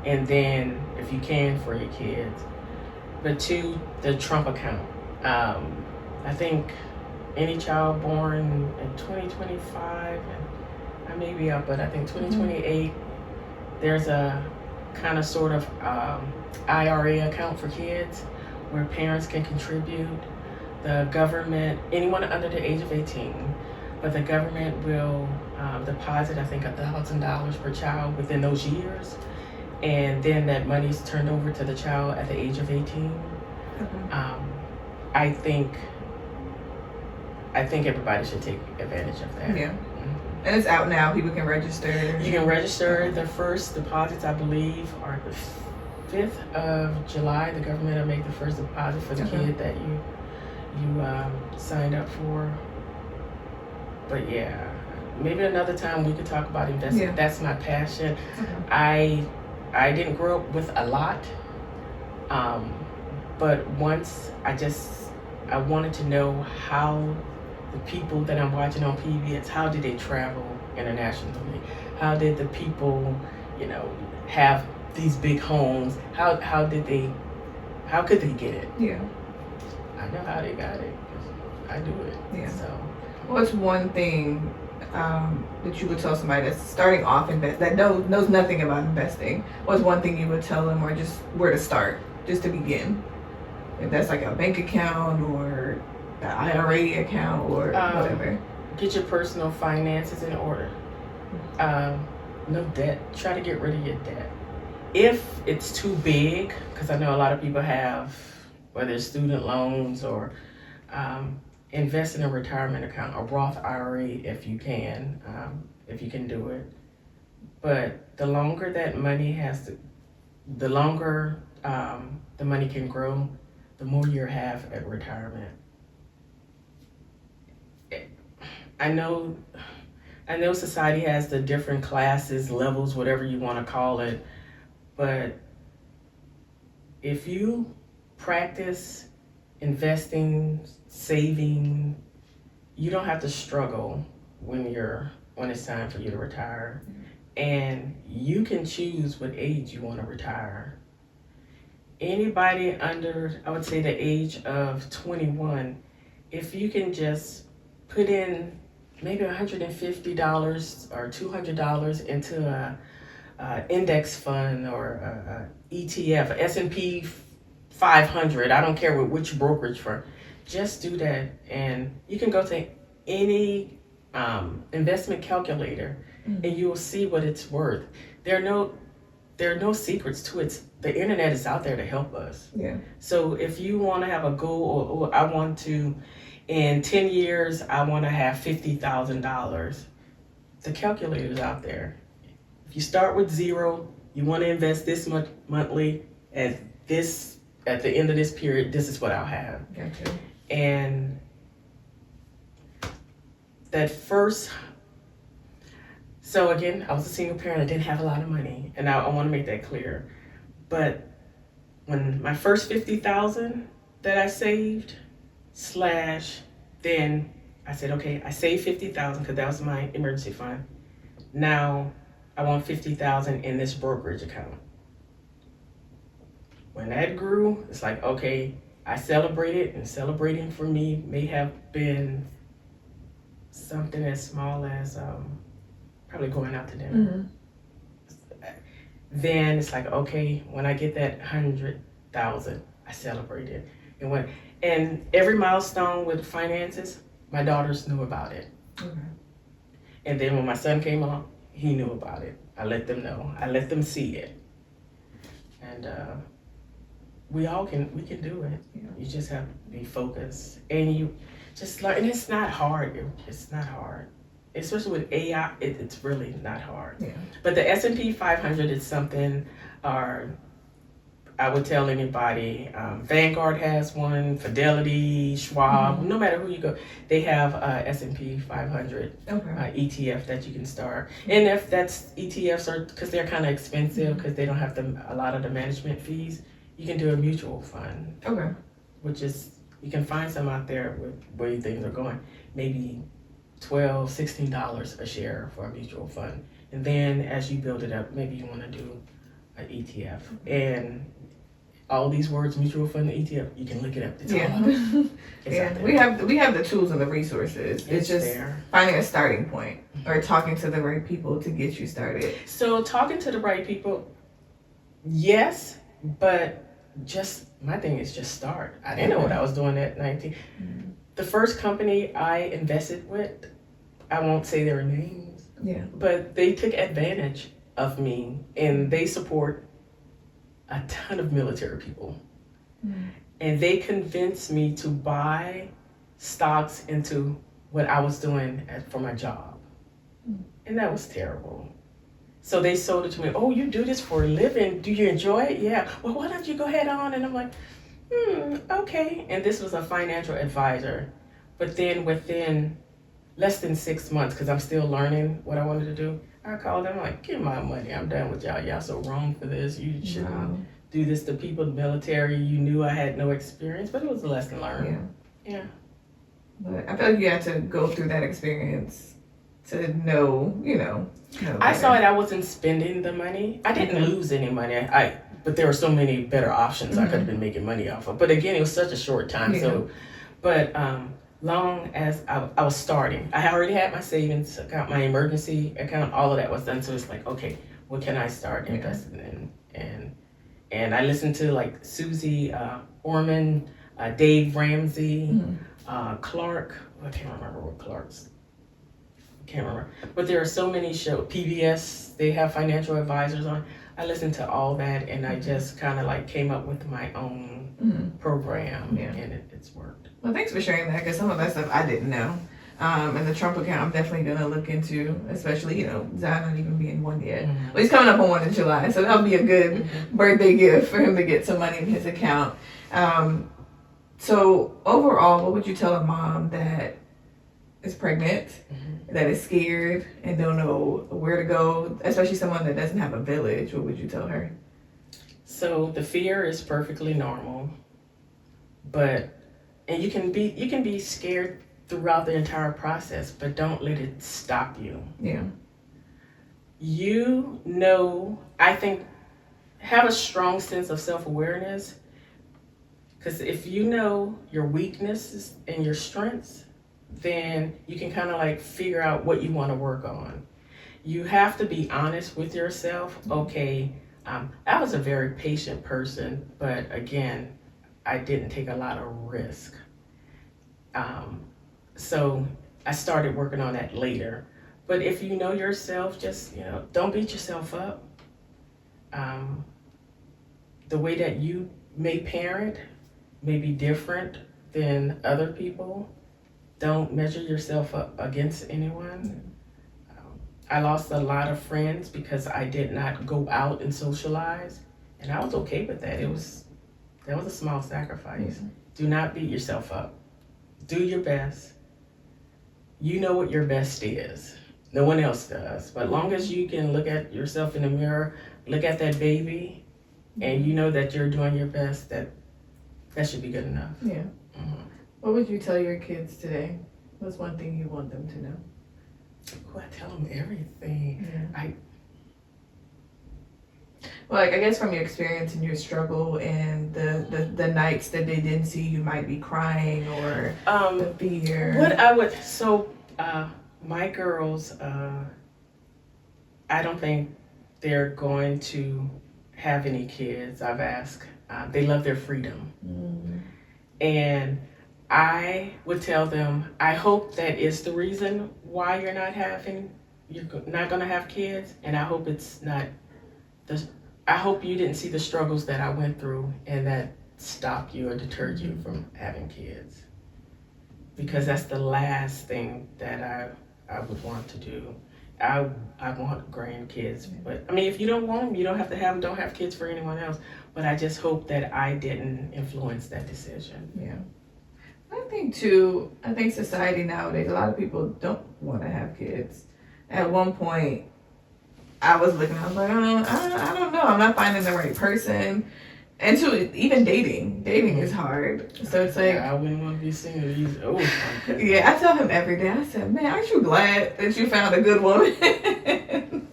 and then if you can for your kids. But to the Trump account, I think any child born in 2025, and I may be up, but I think 2028, there's a kind of sort of IRA account for kids where parents can contribute. The government, anyone under the age of 18, but the government will deposit, I think, $1,000 per child within those years, and then that money's turned over to the child at the age of 18. I think everybody should take advantage of that. Yeah. And it's out now. People can register. You can register. The first deposits, I believe, are the 5th of July. The government will make the first deposit for the kid that you signed up for. But yeah, maybe another time we could talk about investing. Yeah. That's my passion. I didn't grow up with a lot, but once I wanted to know how the people that I'm watching on PBS, how did they travel internationally? How did the people, have these big homes? How could they get it? Yeah. I know how they got it. I do it. Yeah. So, what's one thing that you would tell somebody that's starting off that knows nothing about investing? What's one thing you would tell them, or just where to start, just to begin? If that's like a bank account or an IRA account or whatever. Get your personal finances in order. No debt. Try to get rid of your debt. If it's too big, because I know a lot of people have, whether it's student loans or invest in a retirement account, a Roth IRA if you can do it. But the longer that money the longer the money can grow, the more you have at retirement. I know society has the different classes, levels, whatever you want to call it, but if you practice investing, saving, you don't have to struggle when it's time for you to retire. And you can choose what age you want to retire. Anybody under, I would say, the age of 21, if you can just put in maybe $150 or $200 into a index fund or a ETF, a S&P 500, I don't care which brokerage firm, just do that. And you can go to any investment calculator and you will see what it's worth. There are no secrets to it. The internet is out there to help us. Yeah. So if you want to have a goal, or I want to, in 10 years, I want to have $50,000. The calculator's out there. If you start with zero, you want to invest this much monthly, at the end of this period, this is what I'll have. Gotcha. And that first, so again, I was a single parent. I didn't have a lot of money, and I want to make that clear. But when my first $50,000 that I saved, then I said, okay, I saved $50,000 because that was my emergency fund. Now I want $50,000 in this brokerage account. When that grew, it's like, okay, I celebrated, and celebrating for me may have been something as small as probably going out to dinner. Then it's like, okay, when I get that 100,000, I celebrate it. And every milestone with finances, my daughters knew about it. Okay. And then when my son came along, he knew about it. I let them know. I let them see it. And we can do it. Yeah. You just have to be focused, and you just learn. And it's not hard. It's not hard. Especially with AI, it's really not hard. Yeah. But the S&P 500 is something, I would tell anybody, Vanguard has one, Fidelity, Schwab, no matter who you go, they have S&P 500 ETF that you can start. And if that's ETFs, because they're kind of expensive because they don't have a lot of the management fees, you can do a mutual fund, Okay. which is, you can find some out there where things are going. Maybe $12, $16 a share for a mutual fund. And then as you build it up, maybe you want to do an ETF. And all these words, mutual fund, ETF, you can look it up. It's all up. It's out there. We have the tools and the resources. It's just there. finding a starting point or talking to the right people to get you started. So talking to the right people, yes, but just my thing is just start. I didn't know what I was doing at 19. The first company I invested with, I won't say their names, but they took advantage of me, and they support a ton of military people. And they convinced me to buy stocks into what I was doing for my job. And that was terrible. So they sold it to me. Oh, you do this for a living. Do you enjoy it? Yeah. Well, why don't you go ahead on? And I'm like, okay. And this was a financial advisor. But then within less than 6 months, because I'm still learning what I wanted to do, I called them, I'm like, give my money. I'm done with y'all. Y'all so wrong for this. You shouldn't do this to people in the military. You knew I had no experience, but it was a lesson learned. Yeah. But I feel like you had to go through that experience to know, I saw it. I wasn't spending the money. I didn't lose any money. But there were so many better options I could have been making money off of. But again, it was such a short time. But long as I was starting, I already had my savings account, my emergency account, all of that was done. So it's like, okay, what can I start investing in? And I listened to like Susie Orman, Dave Ramsey, Clark. I can't remember what Clark's. Can't remember. But there are so many shows. PBS, they have financial advisors on. I listened to all that, and I just kind of like came up with my own program, and it's worked. Well, thanks for sharing that, because some of that stuff I didn't know. And the Trump account, I'm definitely going to look into, especially, Zion not even being one yet. Well, he's coming up on 1 in July, so that'll be a good birthday gift for him to get some money in his account. So overall, what would you tell a mom that is pregnant, that is scared and don't know where to go, especially someone that doesn't have a village? What would you tell her? So the fear is perfectly normal, and you can be scared throughout the entire process, but don't let it stop you. Yeah. I think, have a strong sense of self-awareness, because if you know your weaknesses and your strengths, then you can kind of like figure out what you want to work on. You have to be honest with yourself. Okay, I was a very patient person, but again, I didn't take a lot of risk. So I started working on that later. But if you know yourself, just, don't beat yourself up. The way that you may parent may be different than other people. Don't measure yourself up against anyone. I lost a lot of friends because I did not go out and socialize, and I was okay with that. That was a small sacrifice. Do not beat yourself up. Do your best. You know what your best is. No one else does. But long as you can look at yourself in the mirror, look at that baby, and you know that you're doing your best, that should be good enough. Yeah. What would you tell your kids today? What's one thing you want them to know? I tell them everything. Well, I guess from your experience and your struggle and the nights that they didn't see you might be crying or the fear. My girls, I don't think they're going to have any kids. I've asked. They love their freedom. And I would tell them, I hope that is the reason why you're not going to have kids. And I hope it's not I hope you didn't see the struggles that I went through and that stopped you or deterred you from having kids. Because that's the last thing that I would want to do. I want grandkids, but if you don't want them, you don't have to have them. Don't have kids for anyone else. But I just hope that I didn't influence that decision. Yeah. I think society nowadays, a lot of people don't want to have kids. At one point, I was like, I don't know, I'm not finding the right person. And to even dating is hard. So it's like, I wouldn't want to be single. Oh my goodness. yeah, I tell him every day. I said, man, aren't you glad that you found a good woman?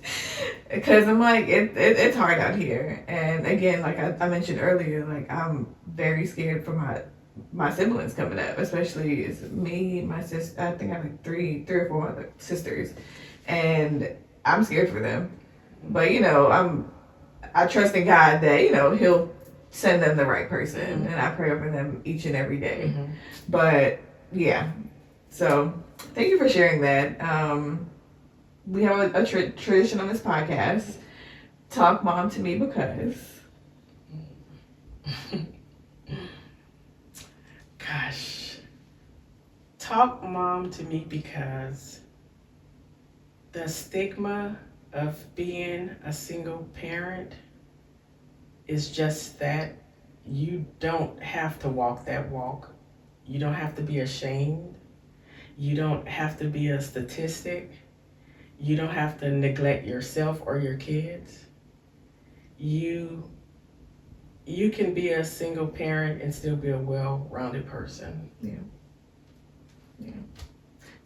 Because I'm like, it's hard out here. And again, like I mentioned earlier, like I'm very scared for my siblings coming up, especially it's me, my sister. I think I have like three or four other sisters, and I'm scared for them. But I trust in God that He'll send them the right person, and I pray over them each and every day. But yeah, so thank you for sharing that. We have a tradition on this podcast: talk mom to me because. Gosh, talk mom to me because the stigma of being a single parent is just that you don't have to walk that walk. You don't have to be ashamed. You don't have to be a statistic. You don't have to neglect yourself or your kids. You can be a single parent and still be a well-rounded person. Yeah.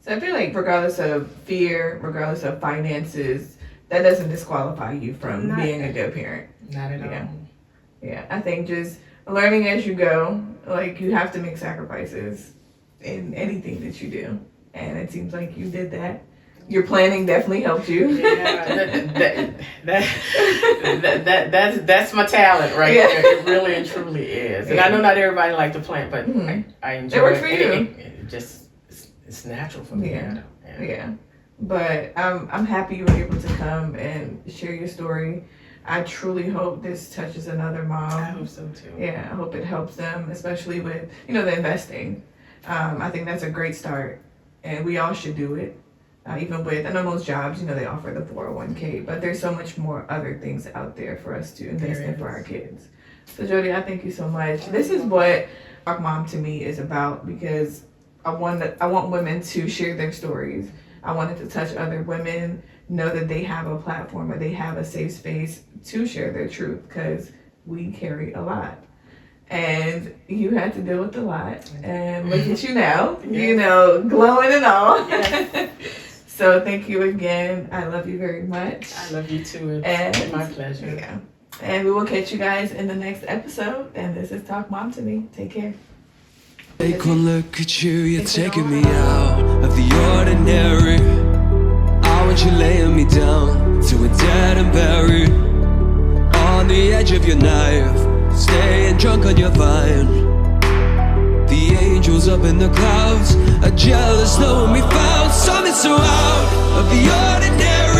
So I feel like regardless of fear, regardless of finances, that doesn't disqualify you from being a good parent. Not at all. Yeah, I think just learning as you go, like you have to make sacrifices in anything that you do. And it seems like you did that. Your planning definitely helped you. Yeah, that's my talent right there. It really and truly is. And I know not everybody like to plant, but I enjoy it. It works for you. It's natural for me. Yeah. But I'm happy you were able to come and share your story. I truly hope this touches another mom. I hope so too. Yeah, I hope it helps them, especially with the investing. I think that's a great start, and we all should do it. Even with, I know most jobs, they offer the 401k, but there's so much more other things out there for us to invest in for our kids. So Jodie, I thank you so much. This is what Talk Mom to me is about, because I want women to share their stories. I want it to touch other women, know that they have a platform, or they have a safe space to share their truth, because we carry a lot. And you had to deal with a lot, and look at you now, glowing and all. So thank you again. I love you very much. I love you too. It's my pleasure. Yeah. And we will catch you guys in the next episode. And this is Talk Mom to Me. Take care. Take one look at you, you're taking me out of the ordinary. I want you laying me down to a dead and buried on the edge of your knife, staying drunk on your vine. The angels up in the clouds are jealous knowing we found something so out of the ordinary.